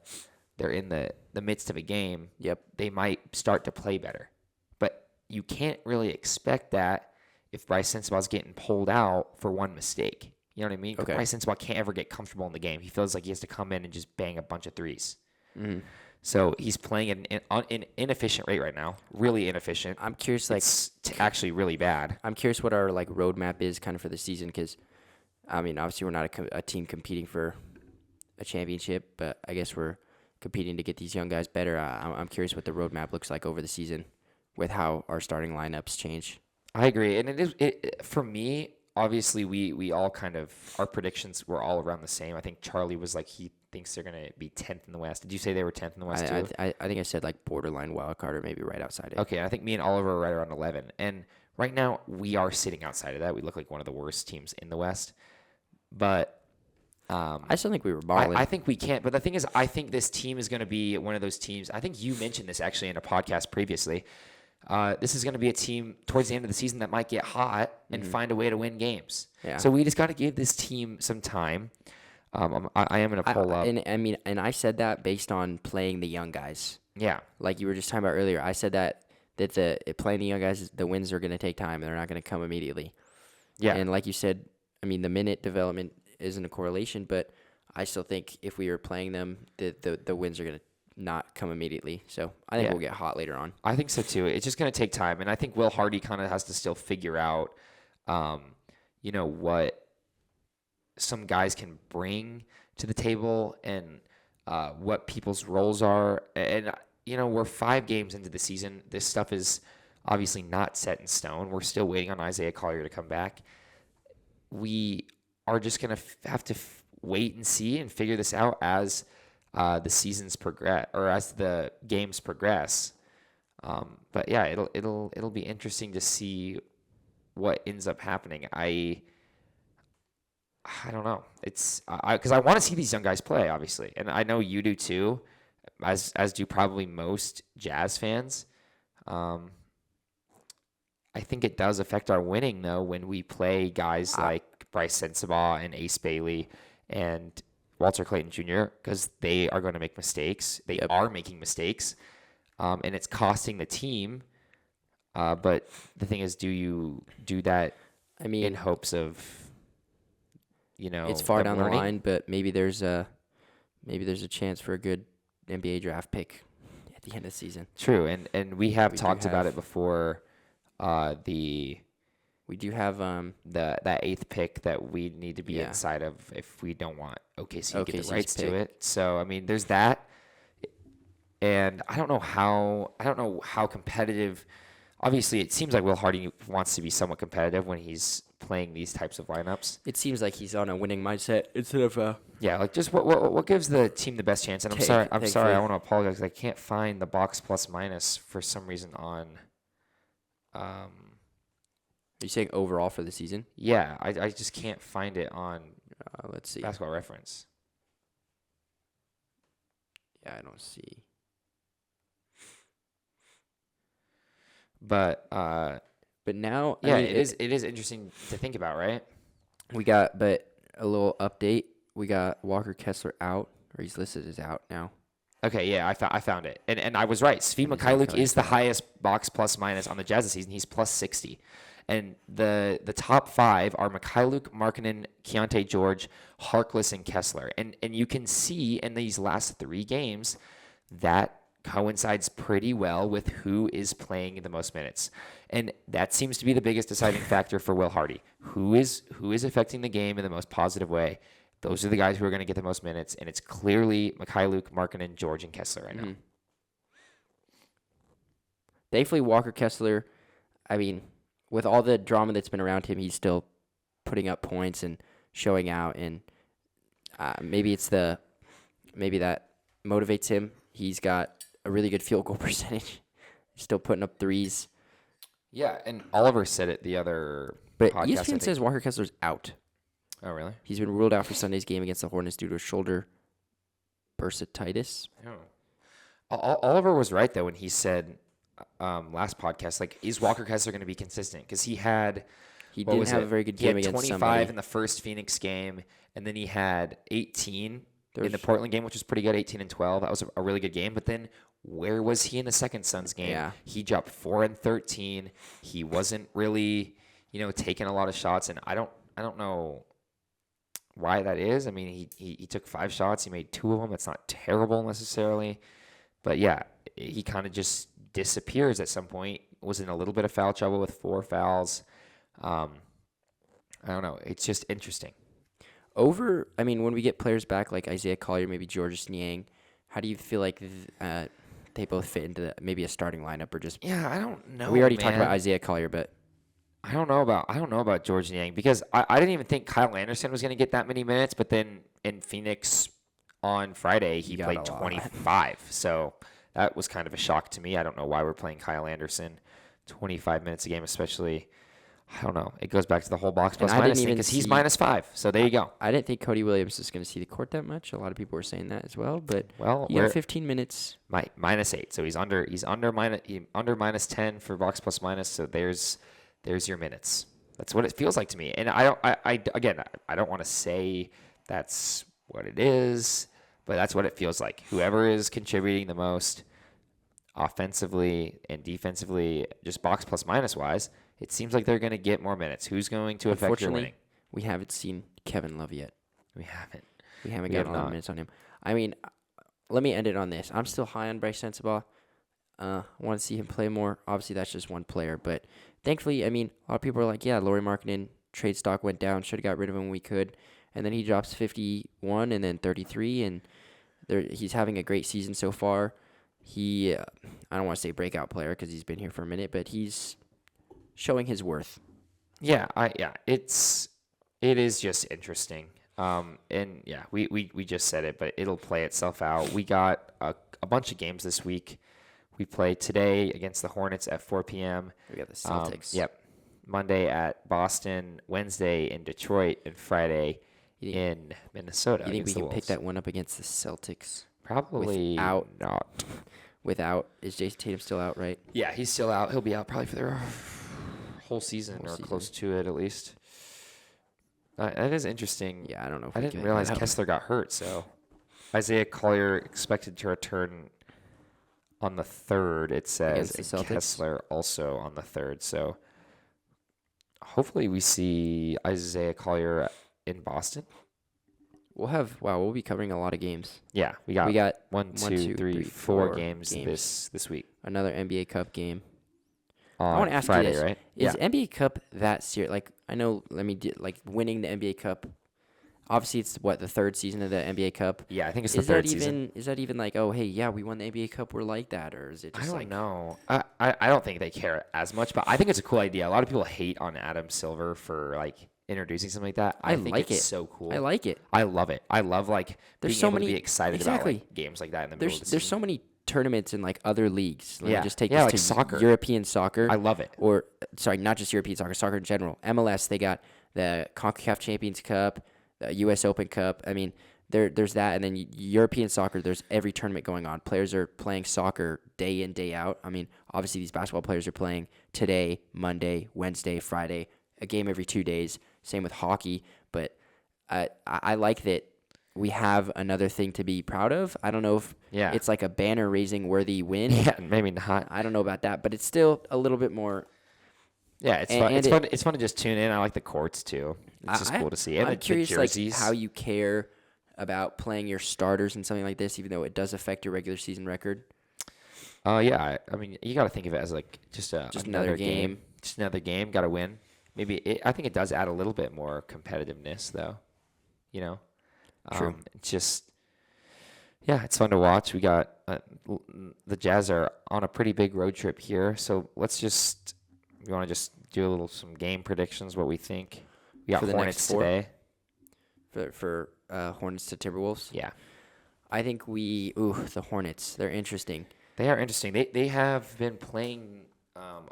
midst of a game, they might start to play better. But you can't really expect that if Bryce Sensabaugh's getting pulled out for one mistake. You know what I mean? Okay. Bryce Sensabaugh can't ever get comfortable in the game. He feels like he has to come in and just bang a bunch of threes. Mm-hmm. So he's playing at an inefficient rate right now, really inefficient. I'm curious, it's actually really bad. I'm curious what our roadmap is kind of for the season because, I mean, obviously we're not a team competing for a championship, but I guess we're competing to get these young guys better. I'm curious what the roadmap looks like over the season with how our starting lineups change. I agree, and it for me. Obviously, we all kind of our predictions were all around the same. I think Charlie was like he thinks they're going to be 10th in the West. Did you say they were 10th in the West too? I think I said like borderline wild card or maybe right outside it. Okay, I think me and Oliver are right around 11. And right now we are sitting outside of that. We look like one of the worst teams in the West. But I still think we were balling. I think we can't. But the thing is, I think this team is going to be one of those teams. I think you mentioned this actually in a podcast previously. This is going to be a team towards the end of the season that might get hot and find a way to win games. Yeah. So we just got to give this team some time. I am going to pull up. And I said that based on playing the young guys. Yeah. Like you were just talking about earlier. I said that playing the young guys, the wins are going to take time. They're not going to come immediately. Yeah. And like you said, I mean, the minute development isn't a correlation, but I still think if we were playing them, the wins are going to not come immediately. So I think we'll get hot later on. I think so too. It's just going to take time. And I think Will Hardy kind of has to still figure out, what some guys can bring to the table and what people's roles are. And, we're 5 games into the season. This stuff is obviously not set in stone. We're still waiting on Isaiah Collier to come back. We are just going to have to wait and see and figure this out as the seasons progress or as the games progress. But yeah, it'll be interesting to see what ends up happening. I don't know. It's because I want to see these young guys play, obviously, and I know you do too, as do probably most Jazz fans. I think it does affect our winning though when we play guys like Bryce Sensabaugh and Ace Bailey and Walter Clayton Jr., because they are going to make mistakes. They are making mistakes, and it's costing the team. But the thing is, do you do that in hopes of, it's far down the line, but maybe there's a chance for a good NBA draft pick at the end of the season. True, and we have talked about it before. We We do have that 8th pick that we need to be inside of if we don't want OKC to get the rights to it. So I mean, there's that, and I don't know how competitive. Obviously, it seems like Will Hardy wants to be somewhat competitive when he's playing these types of lineups. It seems like he's on a winning mindset instead of like just what gives the team the best chance. And I'm sorry, I want to apologize. I can't find the box plus minus for some reason on. Are you saying overall for the season? Yeah, I just can't find it on. Let's see. Basketball Reference. Yeah, I don't see. But now, yeah, it is interesting to think about, right? But a little update. We got Walker Kessler out, or he's listed as out now. Okay, yeah, I found it, and I was right. Svi Mikhailiuk is the highest box plus minus on the Jazz this season. He's plus 60, and the top 5 are Mikhailiuk, Markkanen, Keontae George, Harkless, and Kessler. And you can see in these last 3 games that coincides pretty well with who is playing the most minutes, and that seems to be the biggest deciding factor for Will Hardy. Who is affecting the game in the most positive way? Those are the guys who are going to get the most minutes, and it's clearly Mikhailiuk, Markkanen, George, and Kessler right now. Thankfully, Walker Kessler, I mean, with all the drama that's been around him, he's still putting up points and showing out, and maybe that motivates him. He's got a really good field goal percentage. He's still putting up threes. Yeah, and Oliver said it the other but podcast. ESPN says Walker Kessler's out. Oh, really? He's been ruled out for Sunday's game against the Hornets due to a shoulder bursitis. Oliver was right, though, when he said last podcast, like, is Walker Kessler going to be consistent? Because he didn't have a very good game against 25 somebody. in the first Phoenix game, and then he had 18 in the Portland game, which was pretty good, 18 and 12. That was a really good game. But then where was he in the second Suns game? Yeah. He dropped 4 and 13. He wasn't really, taking a lot of shots, and I don't know why that is. I mean, he took 5 shots. He made 2 of them. It's not terrible necessarily. But, yeah, he kind of just disappears at some point. Was in a little bit of foul trouble with 4 fouls. I don't know. It's just interesting. When we get players back like Isaiah Collier, maybe Georges Niang, how do you feel like they both fit into maybe a starting lineup or just? Yeah, I don't know. We already talked about Isaiah Collier, but I don't know about Georges Niang because I didn't even think Kyle Anderson was going to get that many minutes, but then in Phoenix on Friday he played 25, so that was kind of a shock to me. I don't know why we're playing Kyle Anderson 25 minutes a game, especially. I don't know. It goes back to the whole box plus minus thing because he's -5. So there you go. I didn't think Cody Williams was going to see the court that much. A lot of people were saying that as well, but he got 15 minutes. -8. So he's under -10 for box plus minus. So there's your minutes. That's what it feels like to me. And I don't want to say that's what it is, but that's what it feels like. Whoever is contributing the most offensively and defensively, just box plus minus wise, it seems like they're going to get more minutes. Who's going to affect your winning? We haven't seen Kevin Love yet. We haven't. We haven't gotten a lot of minutes on him. I mean, let me end it on this. I'm still high on Bryce Sensabaugh. I want to see him play more. Obviously, that's just one player. But thankfully, I mean, a lot of people are like, yeah, Lauri Markkanen, trade stock went down. Should have got rid of him when we could. And then he drops 51 and then 33. And he's having a great season so far. I don't want to say breakout player because he's been here for a minute, but he's showing his worth. It is just interesting. And yeah, we just said it, but it'll play itself out. We got a bunch of games this week. We play today against the Hornets at 4 p.m. We got the Celtics. Monday at Boston, Wednesday in Detroit, and Friday in Minnesota. You think we can pick that one up against the Celtics? Probably not. Is Jason Tatum still out, right? Yeah, he's still out. He'll be out probably for the whole season close to it at least. That is interesting. Yeah, I don't know. I didn't realize Kessler got hurt. So Isaiah Collier expected to return on the 3rd, it says, and Kessler also on the 3rd. So hopefully we see Isaiah Collier in Boston. We'll be covering a lot of games. Yeah, we got 1, 2, 3, 4 games this week. Another NBA Cup game. I want to ask Friday, you this. right? Is NBA Cup that serious? Like, I know, like winning the NBA Cup, obviously it's the third season of the NBA Cup. Yeah, I think it's the third season. Is that even like, oh, hey, yeah, we won the NBA Cup, we're like that? Or is it just I like. don't know. I don't think they care as much, but I think it's a cool idea. A lot of people hate on Adam Silver for like introducing something like that. I think it's so cool. I like it. I love it. I love like being able to be excited about like games like that in the middle of the season. There's so many tournaments in like other leagues. Let me just take this like to soccer. European soccer. I love it. Or sorry, not just European soccer, soccer in general. MLS, they got the CONCACAF Champions Cup, the US Open Cup. I mean, there's that, and then European soccer, there's every tournament going on. Players are playing soccer day in, day out. I mean, obviously these basketball players are playing today, Monday, Wednesday, Friday, a game every 2 days. Same with hockey, but I like that we have another thing to be proud of. I don't know if it's like a banner-raising worthy win. Yeah, maybe not. I don't know about that, but it's still a little bit more. Yeah, it's fun. It's fun. It's fun to just tune in. I like the courts too. It's just cool to see. And I'm curious, the jerseys. Like, how you care about playing your starters in something like this, even though it does affect your regular season record. Yeah. I mean, you got to think of it as like just another game. Just another game. Got to win. I think it does add a little bit more competitiveness, though. You know. True. It's just. Yeah, it's fun to watch. We got the Jazz are on a pretty big road trip here, so let's just. You want to just do some game predictions? What we think? We got for the Hornets next today. For Hornets to Timberwolves. Yeah, I think the Hornets. They're interesting. They are interesting. They have been playing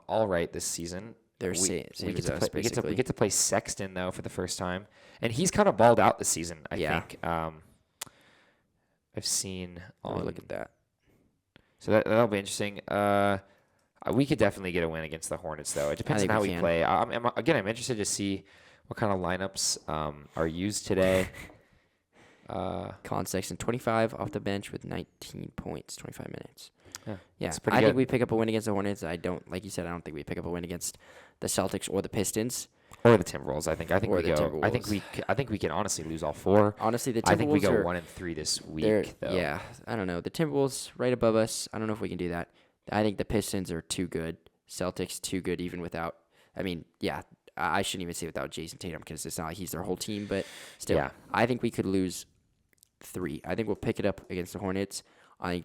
all right this season. They're same as us, basically. We get to play Sexton though for the first time, and he's kind of balled out this season. I think. I've seen. Look at that. So that'll be interesting. We could definitely get a win against the Hornets, though. It depends on how we play. I'm interested to see what kind of lineups are used today. Colin Sexton, 25 off the bench with 19 points, 25 minutes. Yeah. I think we pick up a win against the Hornets. Like you said, I don't think we pick up a win against the Celtics or the Pistons. Or the Timberwolves, I think. I think we can honestly lose all four. Honestly, the Timberwolves I think we go 1-3 this week, though. Yeah, I don't know. The Timberwolves right above us. I don't know if we can do that. I think the Pistons are too good. Celtics too good even without. I mean, yeah, I shouldn't even say without Jason Tatum because it's not like he's their whole team. But still, I think we could lose 3. I think we'll pick it up against the Hornets. I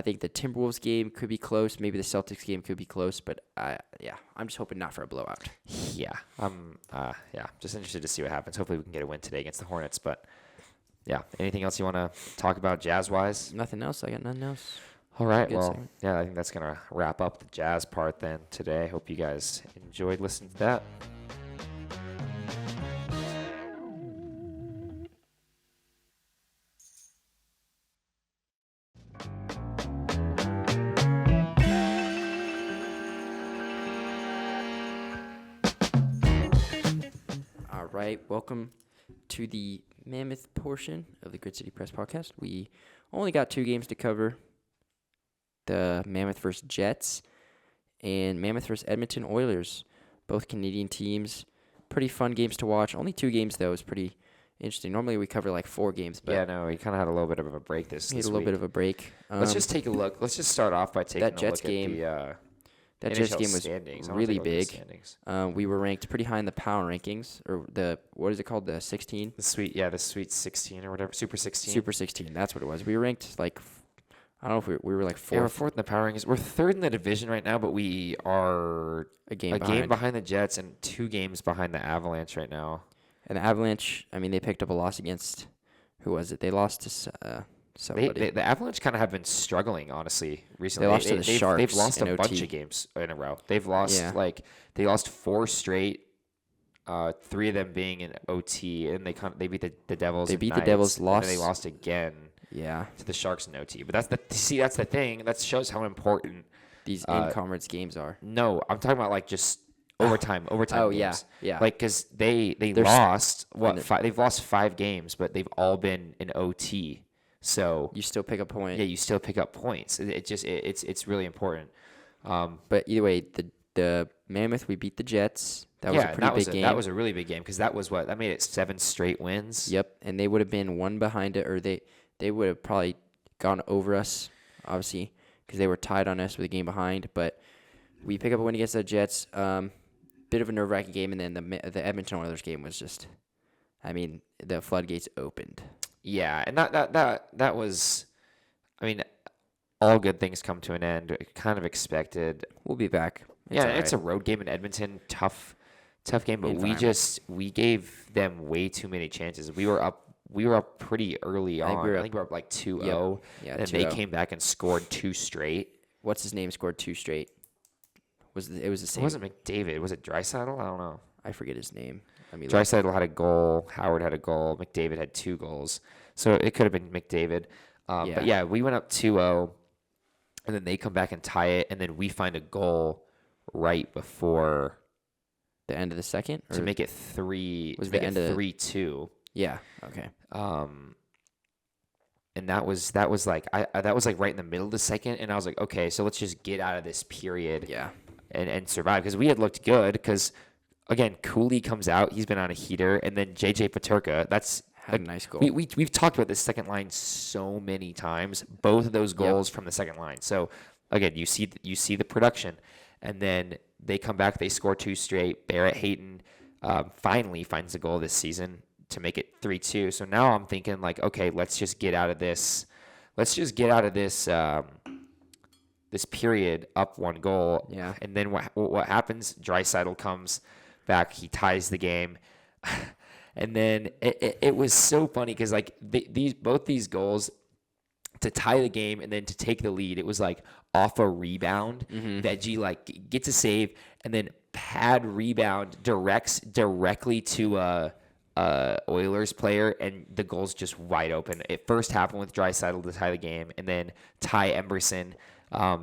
think the Timberwolves game could be close. Maybe the Celtics game could be close. But I'm just hoping not for a blowout. Yeah, just interested to see what happens. Hopefully we can get a win today against the Hornets. But yeah, anything else you want to talk about Jazz-wise? Nothing else. I got nothing else. All right, I think that's going to wrap up the Jazz part then today. Hope you guys enjoyed listening to that. All right, welcome to the Mammoth portion of the Grid City Press podcast. We only got 2 games to cover. The Mammoth versus Jets and Mammoth versus Edmonton Oilers, both Canadian teams. Pretty fun games to watch. Only 2 games, though, is pretty interesting. Normally we cover like 4 games. But we kind of had a little bit of a break this week. A little bit of a break. Let's just take a look. Let's just start off by taking that a Jets look game, at the that Jets game was really big. We were ranked pretty high in the power rankings, or what is it called, the 16? The Sweet 16 or whatever, Super 16. Super 16, that's what it was. We were ranked like, I don't know if we were like 4th. Yeah, we're 4th in the power rankings. We're 3rd in the division right now, but we are a game behind the Jets and 2 games behind the Avalanche right now. And the Avalanche, I mean, they picked up a loss against, who was it? They lost to somebody. The Avalanche kind of have been struggling, honestly, recently. They lost to the Sharks. They've lost in a OT. bunch of games in a row. They've lost they lost 4 straight. 3 of them being in OT, and they beat the Devils. They beat the Devils. And they lost again. Yeah, to the Sharks in OT. But that's the thing. That shows how important these in-conference games are. No, I'm talking about like just overtime oh, games. Yeah. Like because they've lost 5 games, but they've all been in OT. So you still pick up points. Yeah, you still pick up points. It's really important. But either way, the Mammoth, we beat the Jets. That was a pretty big game. That was a really big game because that made it 7 straight wins. Yep, and they would have been 1 behind it, or they would have probably gone over us, obviously, because they were tied on us with a game behind. But we pick up a win against the Jets. Bit of a nerve-wracking game, and then the Edmonton Oilers game was just, I mean, the floodgates opened. Yeah, and that was, I mean, all good things come to an end. Kind of expected. We'll be back. It's a road game in Edmonton. Tough game, but we gave them way too many chances. We were up pretty early on. I think we were up like 2-0. Yep. And 2-0. They came back and scored 2 straight. What's his name scored 2 straight? It was the same. It wasn't McDavid. Was it Draisaitl? I don't know. I forget his name. Draisaitl had a goal. Howard had a goal. McDavid had 2 goals. So it could have been McDavid. But yeah, we went up 2-0, and then they come back and tie it, and then we find a goal right before the end of the second to make it 3. Was the end of 3-2? Yeah. Okay. And that was like that was like right in the middle of the second, and I was like, okay, so let's just get out of this period. Yeah. And survive, because we had looked good. Because again, Cooley comes out, he's been on a heater, and then JJ Peterka, had a nice goal. We've talked about this second line so many times. Both of those goals from the second line. So again, you see the production, and then they come back, they score 2 straight. Barrett Hayton finally finds a goal this season to make it 3-2. So now I'm thinking like, okay, let's just get out of this. This period up 1 goal. Yeah. And then what happens? Draisaitl comes back. He ties the game. And then it was so funny because like both these goals to tie the game and then to take the lead, it was like off a rebound. Veggie like gets a save, and then pad rebound directs directly to a Oilers player, and the goal's just wide open. It first happened with Draisaitl to tie the game, and then Ty Emberson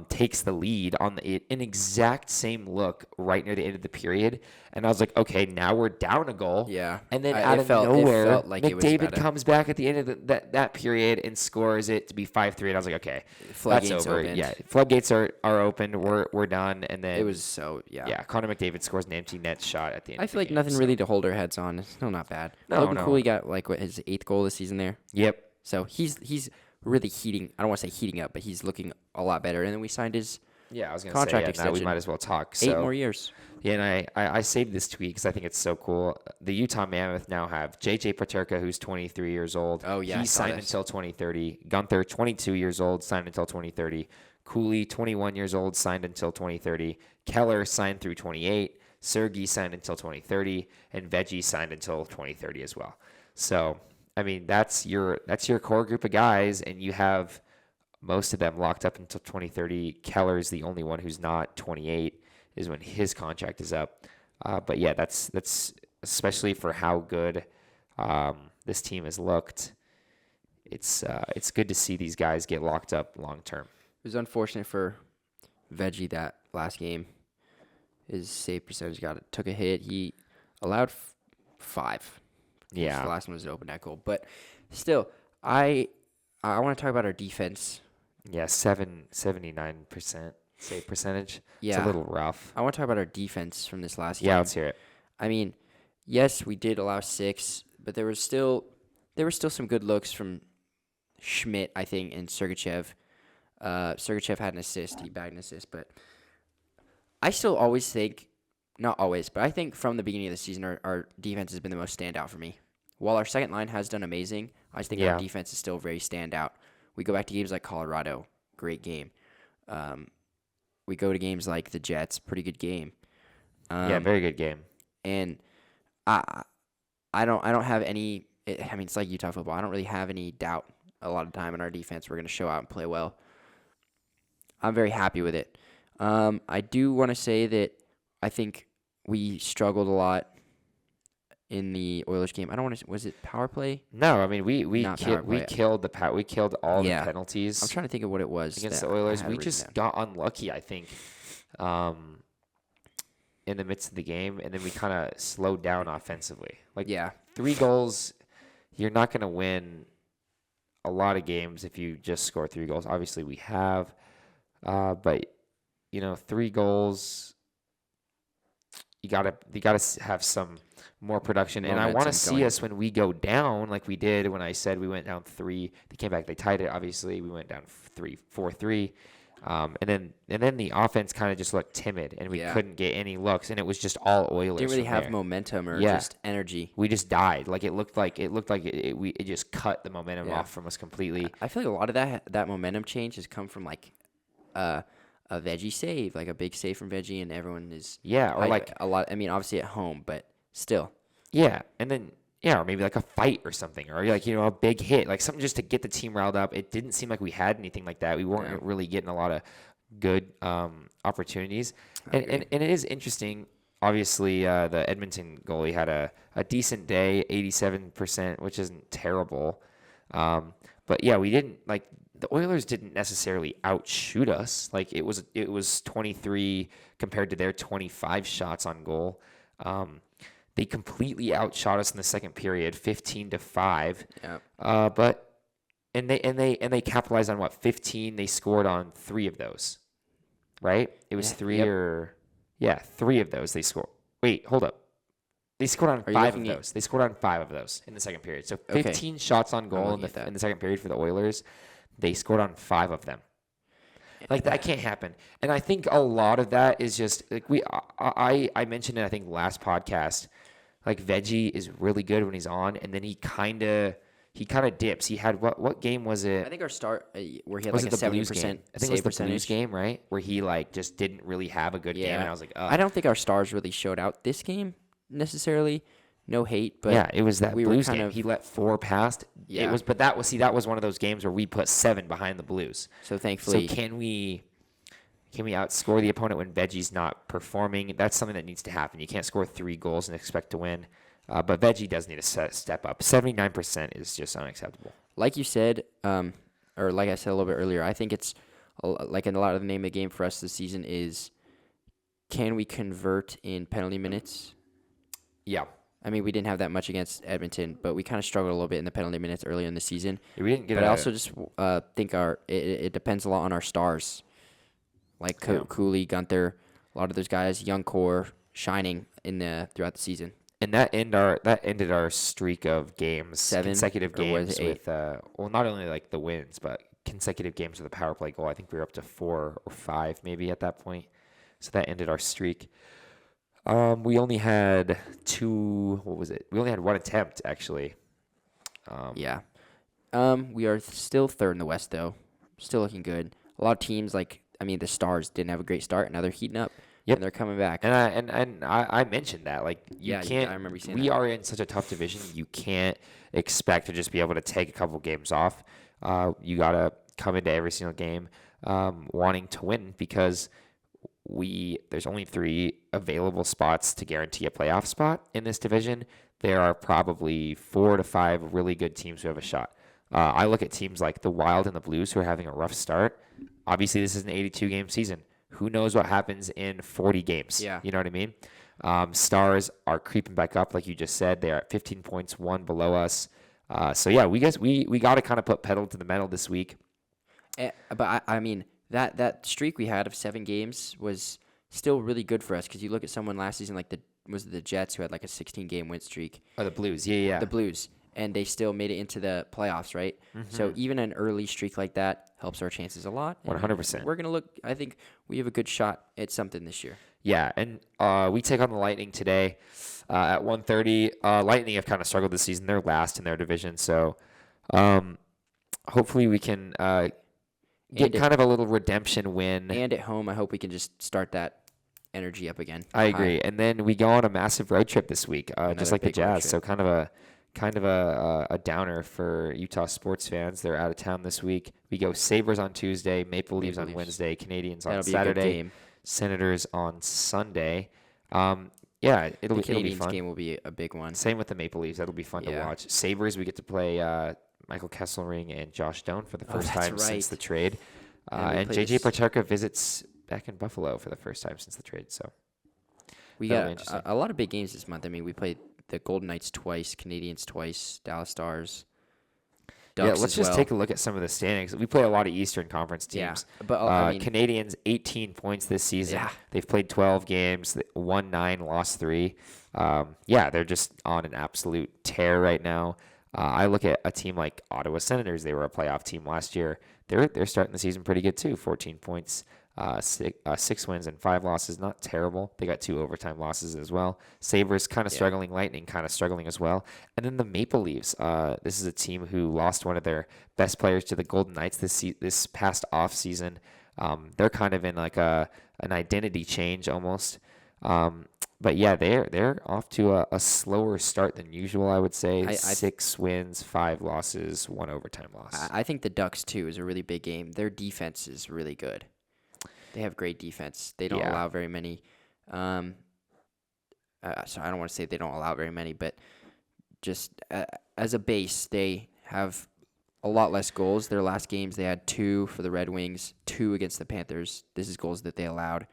takes the lead on an exact same look right near the end of the period. And I was like, okay, now we're down a goal. Yeah. And then out of nowhere, it felt like McDavid comes back at the end of that period and scores it to be 5-3. And I was like, okay, that's over. Opened. Yeah, floodgates are opened. We're done. And then it was so yeah. Connor McDavid scores an empty net shot at the end. I feel like nothing really to hold our heads on. It's still not bad. No. Logan Cooley got like his 8th goal this season there. Yep. So he's really heating. I don't want to say heating up, but he's looking a lot better. And then we signed his I was going contract to say, extension. now we might as well talk. 8 more years. Yeah, and I saved this tweet because I think it's so cool. The Utah Mammoth now have JJ Peterka, who's 23 years old. Oh, yeah. He's signed until 2030. Gunther, 22 years old, signed until 2030. Cooley, 21 years old, signed until 2030. Keller signed through 28. Sergey signed until 2030. And Veggie signed until 2030 as well. So, I mean, that's your core group of guys, and you have most of them locked up until 2030. Keller's the only one who's not. 28 is when his contract is up. But yeah, that's especially for how good this team has looked. It's good to see these guys get locked up long term. It was unfortunate for Veggie that last game. His save percentage took a hit. He allowed 5. Yeah, the last one was an open net goal. But still, I want to talk about our defense. Yeah, 79% save percentage. Yeah. It's a little rough. I want to talk about our defense from this last game. Yeah, let's hear it. I mean, yes, we did allow 6, but there were still some good looks from Schmidt, I think, and Sergachev. Sergachev had an assist. He bagged an assist. But I still always think, not always, but I think from the beginning of the season, our defense has been the most standout for me. While our second line has done amazing, I just think our defense is still very standout. We go back to games like Colorado, great game. We go to games like the Jets, pretty good game. Very good game. And I don't have any. I mean, it's like Utah football. I don't really have any doubt a lot of the time in our defense. We're going to show out and play well. I'm very happy with it. I do want to say that I think we struggled a lot in the Oilers game. I don't want to. Was it power play? No, I mean we killed all the penalties. I'm trying to think of what it was against the Oilers. We just got unlucky, I think, in the midst of the game, and then we kind of slowed down offensively. 3 goals, you're not going to win a lot of games if you just score 3 goals. Obviously, we have, but 3 goals, you gotta have some more production. Momentum. And I want to see us when we go down, like we did when I said we went down 3. They came back, they tied it. Obviously, we went down 4-3. And then the offense kind of just looked timid, and we couldn't get any looks, and it was just all Oilers. Didn't really have momentum or just energy. We just died. Like it looked like it just cut the momentum off from us completely. I feel like a lot of that momentum change has come from like a Veggie save, like a big save from Veggie, and everyone is like a lot. I mean, obviously at home, but still. Yeah, and then or maybe like a fight or something, or like a big hit, like something just to get the team riled up. It didn't seem like we had anything like that. We weren't really getting a lot of good opportunities, and it is interesting. Obviously, the Edmonton goalie had a decent day, 87%, which isn't terrible. But yeah, we didn't like the Oilers didn't necessarily outshoot us. Like it was 23 compared to their 25 shots on goal. They completely outshot us in the second period, 15-5. Yeah. But they capitalized on 15. They scored on 3 of those, right? It was 3 3 of those they scored. Wait, hold up. They scored on 5 of those. They scored on 5 of those in the second period. So 15 shots on goal in the second period for the Oilers. They scored on 5 of them. Like that can't happen. And I think a lot of that is just like I mentioned it I think last podcast. Like Veggie is really good when he's on, and then he kind of dips. He had what game was it? I think our start where he had like a 70%. I think it was the Blues game, right? Where he like just didn't really have a good game, and I was like, oh. I don't think our stars really showed out this game necessarily. No hate, but it was that Blues game. He let 4 past. Yeah, that was one of those games where we put 7 behind the Blues. So thankfully, can we outscore the opponent when Veggie's not performing? That's something that needs to happen. You can't score 3 goals and expect to win. But Veggie does need to step up. 79% is just unacceptable. Like you said, or like I said a little bit earlier, I think it's like in a lot of the name of the game for us this season is, can we convert in penalty minutes? Yeah. I mean, we didn't have that much against Edmonton, but we kind of struggled a little bit in the penalty minutes earlier in the season. Yeah, we didn't get. But I also just think it depends a lot on our stars, like Cooley, Gunther, a lot of those guys, young core, shining throughout the season. And that ended our streak of games, 7 consecutive games with not only like the wins, but consecutive games with a power play goal. I think we were up to 4 or 5 maybe at that point. So that ended our streak. We only had 2. What was it? We only had 1 attempt actually. We are still 3rd in the West though, still looking good. A lot of teams the Stars didn't have a great start, and now they're heating up. Yep. And they're coming back. And I mentioned that. Like you can't. I remember you saying we are in such a tough division. You can't expect to just be able to take a couple games off. You gotta come into every single game wanting to win, because there's only 3 available spots to guarantee a playoff spot in this division. There are probably 4 to 5 really good teams who have a shot. I look at teams like the Wild and the Blues who are having a rough start. Obviously, this is an 82-game season. Who knows what happens in 40 games? Yeah. You know what I mean? Stars are creeping back up, like you just said. They are at 15 points, 1 below us. So yeah, we got to kind of put pedal to the metal this week. But I mean, that streak we had of 7 games was still really good for us, because you look at someone last season like the Jets, who had like a 16-game win streak. Oh, the Blues, yeah. The Blues, and they still made it into the playoffs, right? Mm-hmm. So even an early streak like that helps our chances a lot. 100%. We're gonna I think we have a good shot at something this year. Yeah, and we take on the Lightning today at 1:30. Lightning have kind of struggled this season. They're last in their division, so hopefully we can get kind of a little redemption win. And at home, I hope we can just start that energy up again. I agree. And then we go on a massive road trip this week, just like the Jazz. So kind of a downer for Utah sports fans. They're out of town this week. We go Sabres on Tuesday, Maple Leafs on Wednesday, Canadiens on Saturday, Senators on Sunday. It'll be fun. Canadiens game will be a big one. Same with the Maple Leafs. That'll be fun to watch. Sabres, we get to play Michael Kesselring and Josh Stone for the first time since the trade. And JJ Paterka visits back in Buffalo for the first time since the trade. So we got a lot of big games this month. I mean, we played the Golden Knights twice, Canadiens twice, Dallas Stars, Ducks let's just take a look at some of the standings. We play a lot of Eastern Conference teams. Yeah, but Canadiens, 18 points this season. Yeah. They've played 12 games, won 9, lost 3. They're just on an absolute tear right now. I look at a team like Ottawa Senators. They were a playoff team last year. they're starting the season pretty good too. 14 points, 6 wins and 5 losses. Not terrible. They got 2 overtime losses as well. Sabres kind of struggling. Lightning kind of struggling as well. And then the Maple Leafs. This is a team who lost one of their best players to the Golden Knights this past off season. They're kind of in like an identity change almost. But yeah, they're off to a slower start than usual, I would say. 6 wins, 5 losses, 1 overtime loss. I think the Ducks, too, is a really big game. Their defense is really good. They have great defense. They don't allow very many. So I don't want to say they don't allow very many, but just as a base, they have a lot less goals. Their last games, they had 2 for the Red Wings, 2 against the Panthers. This is goals that they allowed.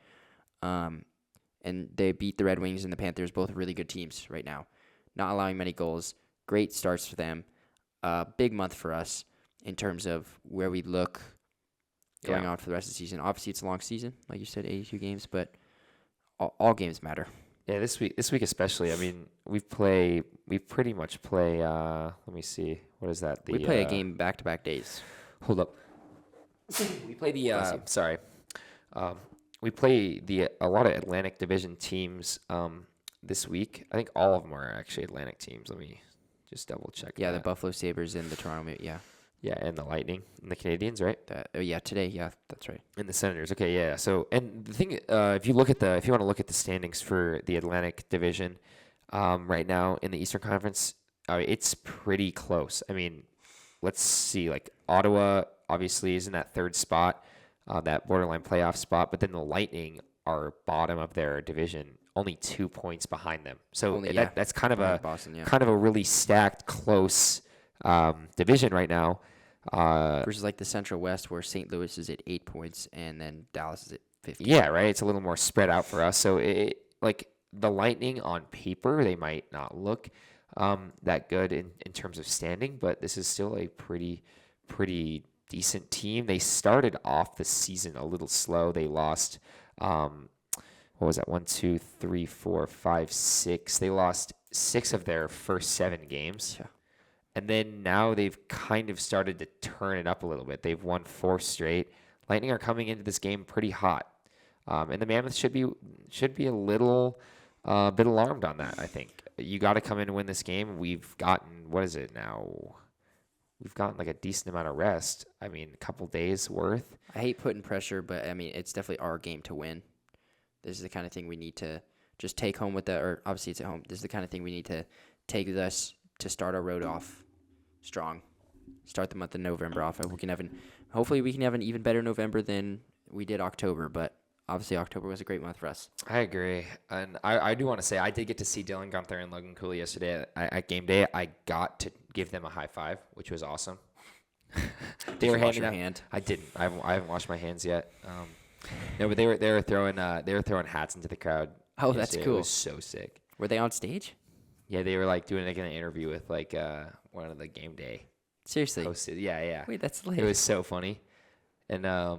And they beat the Red Wings and the Panthers, both really good teams right now. Not allowing many goals. Great starts for them. Big month for us in terms of where we look going on for the rest of the season. Obviously, it's a long season, like you said, 82 games, but all games matter. Yeah, this week especially. I mean, we pretty much play. Let me see. What is that? We play a game back-to-back days. Hold up. We play the. Sorry. We play a lot of Atlantic Division teams this week. I think all of them are actually Atlantic teams. Let me just double check. Yeah, the Buffalo Sabres and the Toronto. Yeah. Yeah, and the Lightning and the Canadians, right? Today. Yeah, that's right. And the Senators. Okay, yeah. So, and the thing, if you want to look at the standings for the Atlantic Division, right now in the Eastern Conference, it's pretty close. I mean, let's see. Like Ottawa, obviously, is in that 3rd spot. That borderline playoff spot, but then the Lightning are bottom of their division, only 2 points behind them. So that's kind of kind of a really stacked, close division right now. Versus like the Central West, where St. Louis is at 8 points, and then Dallas is at 50. Yeah, right. It's a little more spread out for us. So like the Lightning on paper, they might not look that good in terms of standing, but this is still a pretty decent team. They started off the season a little slow. They lost, what was that? 1, 2, 3, 4, 5, 6. They lost 6 of their first 7 games. Yeah. And then now they've kind of started to turn it up a little bit. They've won 4 straight. Lightning are coming into this game pretty hot. And the Mammoth should be a little bit alarmed on that, I think. You got to come in and win this game. We've gotten, what is it now? We've gotten like a decent amount of rest. I mean, a couple days worth. I hate putting pressure, but I mean, it's definitely our game to win. This is the kind of thing we need to just take home or obviously it's at home. This is the kind of thing we need to take with us to start our road off strong. Start the month of November off. Hopefully we can have an even better November than we did October, but obviously October was a great month for us. I agree. And I do want to say I did get to see Dylan Gunther and Logan Cooley yesterday at game day. I got to give them a high five, which was awesome. They were handing out. Hand? I didn't. I haven't washed my hands yet. No, but they were throwing hats into the crowd. Oh, that's cool. It was so sick. Were they on stage? Yeah, they were like doing like an interview with like one of the game day. Seriously? Hosted. Yeah. Wait, that's lit. It was so funny, and I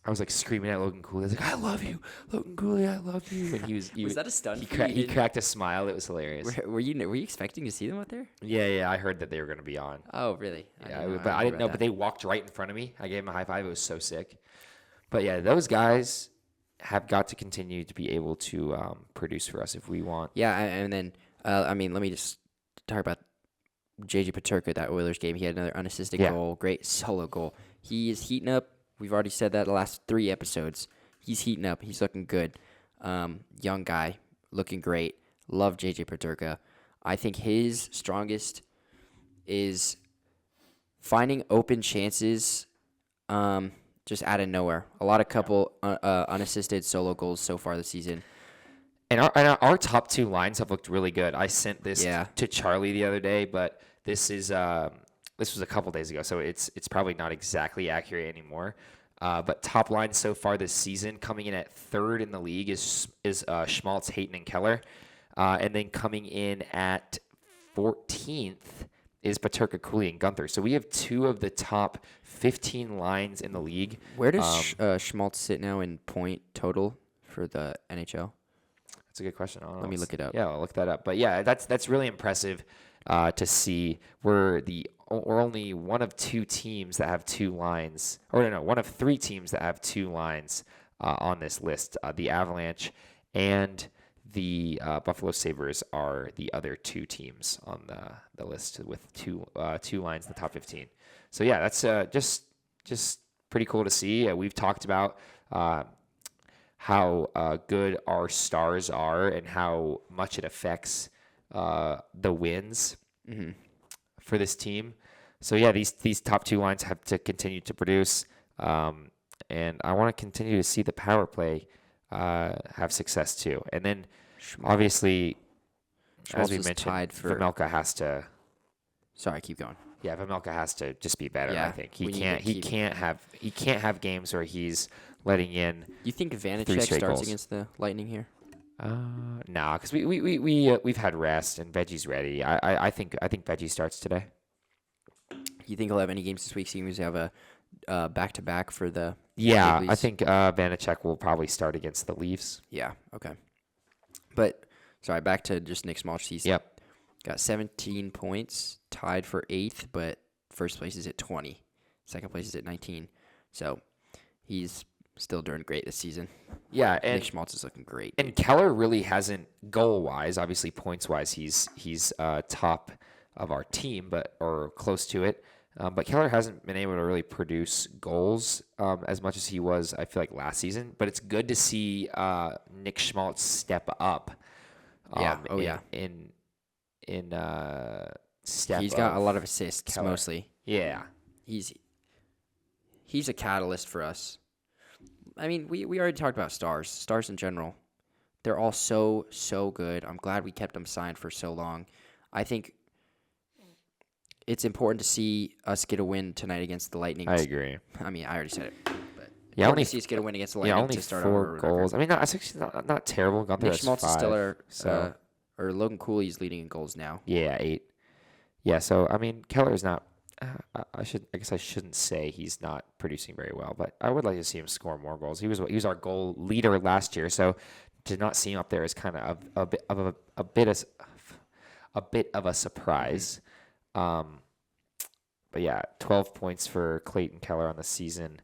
was like screaming at Logan Cooley. I was like, "I love you, Logan Cooley. I love you." And he was that a stunt? He cracked a smile. It was hilarious. Were you expecting to see them out there? Yeah. I heard that they were going to be on. Oh, really? I didn't know. But they walked right in front of me. I gave them a high five. It was so sick. But yeah, those guys have got to continue to be able to produce for us if we want. Yeah, and then let me just talk about JJ Peterka, that Oilers game. He had another unassisted goal, great solo goal. He is heating up. We've already said that the last 3 episodes. He's heating up. He's looking good. Young guy, looking great. Love JJ Peterka. I think his strongest is finding open chances just out of nowhere. A lot of couple unassisted solo goals so far this season. And our top 2 lines have looked really good. I sent this to Charlie the other day, but this was a couple days ago, so it's probably not exactly accurate anymore. But top line so far this season, coming in at 3rd in the league is Schmaltz, Hayton, and Keller, and then coming in at 14th is Peterka, Cooley, and Gunther. So we have 2 of the top 15 lines in the league. Where does Schmaltz sit now in point total for the NHL? That's a good question. Let me look it up. Yeah, I'll look that up. But yeah, that's really impressive to see. We're the we're only one of two teams that have two lines, or no, one of three teams that have two lines on this list. The Avalanche and the Buffalo Sabres are the other two teams on the list with two lines in the top 15. So yeah, that's just pretty cool to see. We've talked about how good our stars are and how much it affects the wins for this team. So yeah, these top two lines have to continue to produce, and I want to continue to see the power play have success too. And then obviously, as we mentioned, Vejmelka has to. Sorry, keep going. Yeah, Vejmelka has to just be better. Yeah, I think he can't have games where he's letting in. You think Vanacek starts goals against the Lightning here? No, because we've had rest and Veggie's ready. I think Veggie starts today. You think he'll have any games this week? Seeing as we have a back-to-back for the I think Vanacek will probably start against the Leafs. Yeah, okay. But sorry, back to just Nick Schmaltz. He's got 17 points, tied for 8th, but first place is at 20. Second place is at 19. So he's still doing great this season. Yeah, and Nick Schmaltz is looking great. And Keller really hasn't, goal-wise, obviously points-wise, he's top of our team, or close to it. But Keller hasn't been able to really produce goals as much as he was, I feel like, last season. But it's good to see Nick Schmaltz step up. In step. He's got a lot of assists, Keller. mostly. Yeah. He's a catalyst for us. I mean, we already talked about stars in general. They're all so good. I'm glad we kept them signed for so long. I think it's important to see us get a win tonight against the Lightning. I agree. I mean, I already said it. But only to see us get a win against the Lightning only to start 4 goals. I mean, it's actually not terrible. Nick Schmaltz is still or Logan Cooley's leading in goals now. Yeah, 8. Yeah, so I mean, Keller's not. I guess I shouldn't say he's not producing very well, but I would like to see him score more goals. He was our goal leader last year, so to not see him up there is kind of a bit of a surprise. But yeah, 12 points for Clayton Keller on the season.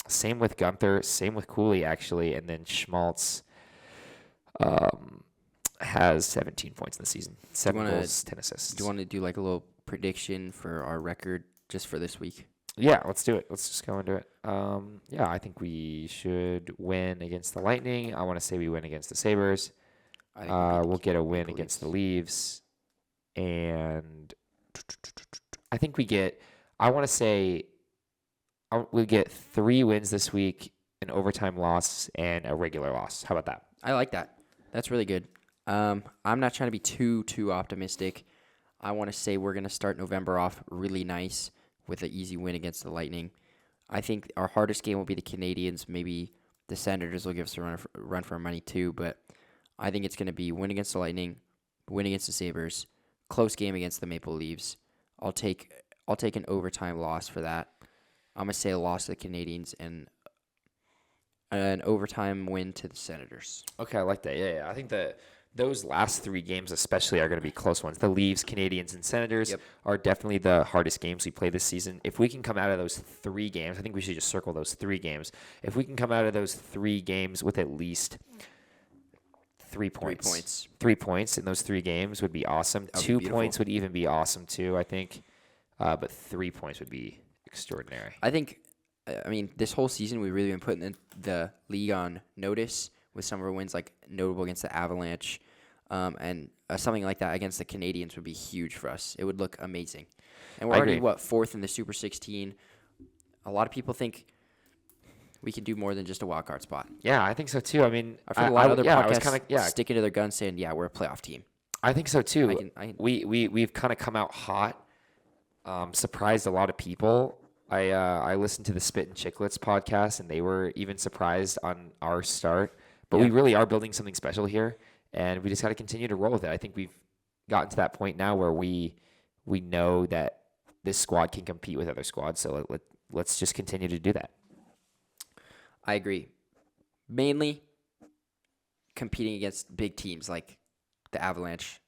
Same with Gunther, same with Cooley actually, and then Schmaltz has 17 points in the season. 7 goals, 10 assists. Do you want to do like a little prediction for our record just for this week? Yeah, let's do it. Let's just go into it. Yeah, I think we should win against the Lightning. I want to say we win against the Sabres. We'll get a win against the Leafs. And I think we get, I want to say we'll get 3 wins this week, an overtime loss, and a regular loss. How about that? I like that. That's really good. I'm not trying to be too optimistic. I want to say we're going to start November off really nice with an easy win against the Lightning. I think our hardest game will be the Canadiens. Maybe the Senators will give us a run for our money too, but I think it's going to be win against the Lightning, win against the Sabres, close game against the Maple Leafs. I'll take an overtime loss for that. I'm going to say a loss to the Canadiens and an overtime win to the Senators. Okay, I like that. Yeah. I think that those last 3 games especially are going to be close ones. The Leafs, Canadiens, and Senators are definitely the hardest games we play this season. If we can come out of those 3 games, I think we should just circle those 3 games. If we can come out of those 3 games with at least 3 points. 3 points in those 3 games would be awesome. 2 points would even be awesome too, I think. But 3 points would be extraordinary. I think, this whole season we've really been putting the league on notice with some of our wins, like notable against the Avalanche, and something like that against the Canadiens would be huge for us. It would look amazing. And we're already, 4th in the Super 16. A lot of people think we can do more than just a wild card spot. Yeah, I think so too. I mean, I've heard a lot of other podcasts sticking to their guns saying, yeah, we're a playoff team. I think so too. We've kind of come out hot, surprised a lot of people. I listened to the Spit and Chicklets podcast, and they were even surprised on our start. But we really are building something special here, and we just got to continue to roll with it. I think we've gotten to that point now where we know that this squad can compete with other squads, so let's just continue to do that. I agree. Mainly competing against big teams like the Avalanche.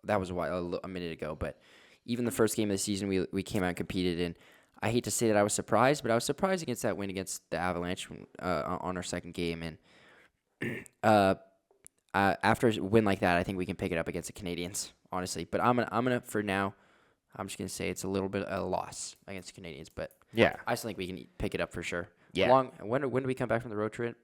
That was a minute ago, but even the first game of the season, we came out and competed. And I hate to say that I was surprised, but I was surprised against that win against the Avalanche on our second game. And after a win like that, I think we can pick it up against the Canadians, honestly. But I'm gonna for now, I'm just gonna say it's a little bit of a loss against the Canadians. But Yeah. I still think we can pick it up for sure. Yeah. When do we come back from the road trip?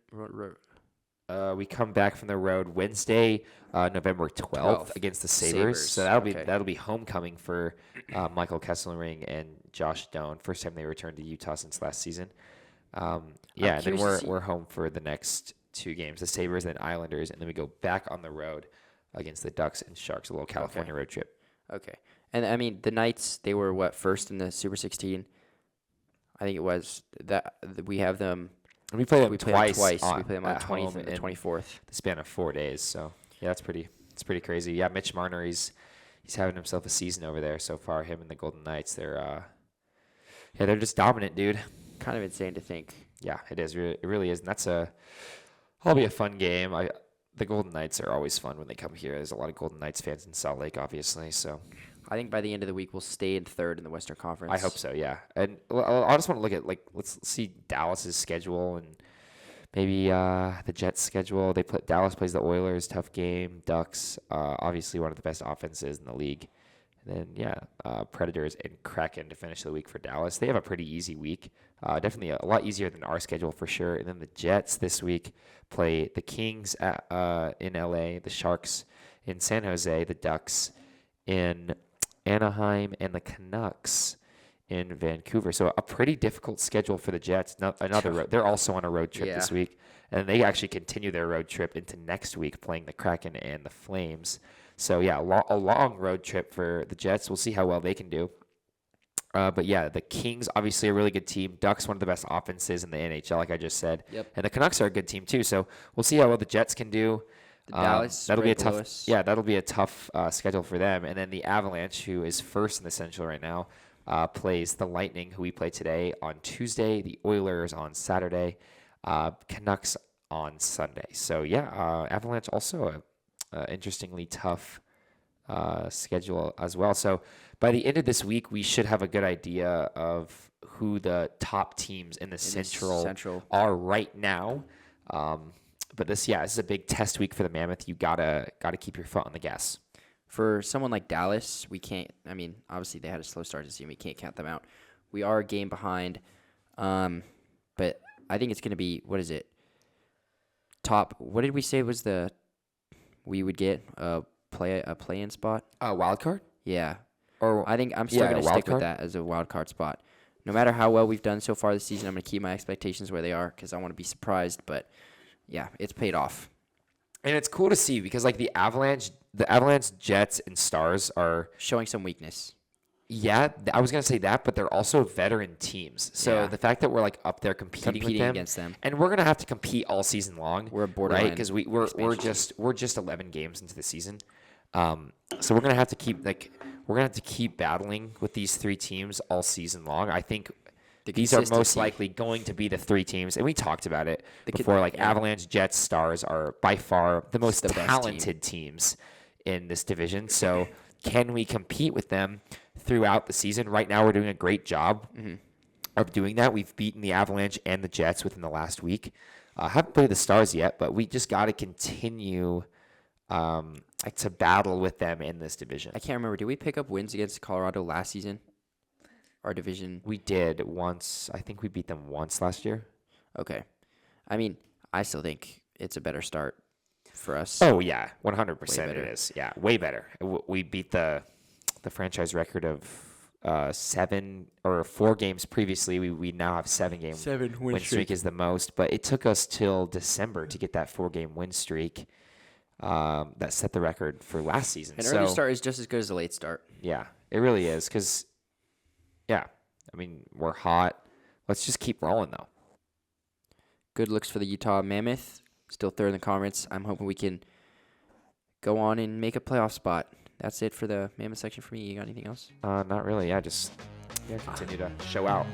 We come back from the road Wednesday, November 12th against the Sabres. So that'll be homecoming for Michael Kesselring and Josh Doan. First time they returned to Utah since last season. And then we're home for the next 2 games, the Sabres and Islanders, and then we go back on the road against the Ducks and Sharks, a little California road trip. Okay. And I mean, the Knights, they were first in the Super 16? I think it was that we have them. And we play them twice. We play them on the 20th and the 24th. The span of 4 days. So yeah, it's pretty crazy. Yeah, Mitch Marner, he's having himself a season over there so far. Him and the Golden Knights, they're just dominant, dude. Kind of insane to think. Yeah, it is. It really is, and that'll be a fun game. The Golden Knights are always fun when they come here. There's a lot of Golden Knights fans in Salt Lake, obviously. So I think by the end of the week we'll stay in third in the Western Conference. I hope so. Yeah, and I just want to look at let's see Dallas's schedule and maybe the Jets' schedule. Dallas plays the Oilers, tough game. Ducks, obviously one of the best offenses in the league. And then Predators and Kraken to finish the week for Dallas. They have a pretty easy week. Definitely a lot easier than our schedule for sure. And then the Jets this week play the Kings in LA, the Sharks in San Jose, the Ducks in Anaheim, and the Canucks in Vancouver. So a pretty difficult schedule for the Jets. They're also on a road trip this week. And they actually continue their road trip into next week playing the Kraken and the Flames. So, yeah, a long road trip for the Jets. We'll see how well they can do. But, yeah, the Kings, obviously a really good team. Ducks, one of the best offenses in the NHL, like I just said. Yep. And the Canucks are a good team, too. So we'll see how well the Jets can do. Dallas, that'll be a tough schedule for them. And then the Avalanche, who is first in the Central right now, plays the Lightning, who we play today, on Tuesday. The Oilers on Saturday. Canucks on Sunday. So, yeah, Avalanche also interestingly tough schedule as well. So by the end of this week, we should have a good idea of who the top teams in the Central are right now. But this is a big test week for the Mammoth. You gotta keep your foot on the gas. For someone like Dallas, we can't. I mean, obviously they had a slow start to the season. We can't count them out. We are a game behind, but I think it's gonna be, what is it? Top. What did we say was we would get a play-in spot? A wild card? Yeah. Or I think I'm still going to stick with that as a wild card spot. No matter how well we've done so far this season, I'm going to keep my expectations where they are because I want to be surprised. But, yeah, it's paid off. And it's cool to see because, like, the Avalanche, Jets, and Stars are showing some weakness. Yeah, I was going to say that, but they're also veteran teams. So the fact that we're like up there competing with them, against them, and we're going to have to compete all season long. We're a borderline, right? Because we're just 11 games into the season. So we're going to have to keep battling with these 3 teams all season long. I think these are most likely going to be the 3 teams, and we talked about it before. Avalanche, Jets, Stars are by far the most talented teams in this division. So can we compete with them throughout the season? Right now, we're doing a great job of doing that. We've beaten the Avalanche and the Jets within the last week. Haven't played the Stars yet, but we just got to continue to battle with them in this division. I can't remember. Did we pick up wins against Colorado last season? Our division? We did once. I think we beat them once last year. Okay. I mean, I still think it's a better start for us. Oh, yeah. 100% it is. Yeah, way better. We beat the franchise record of 7 or 4 games previously. We now have 7-game win streak is the most, but it took us till December to get that 4-game win streak that set the record for last season. An early start is just as good as a late start. Yeah, it really is because, I mean, we're hot. Let's just keep rolling, though. Good looks for the Utah Mammoth. Still third in the conference. I'm hoping we can go on and make a playoff spot. That's it for the Mammoth section for me. You got anything else? Not really. Just continue to show out.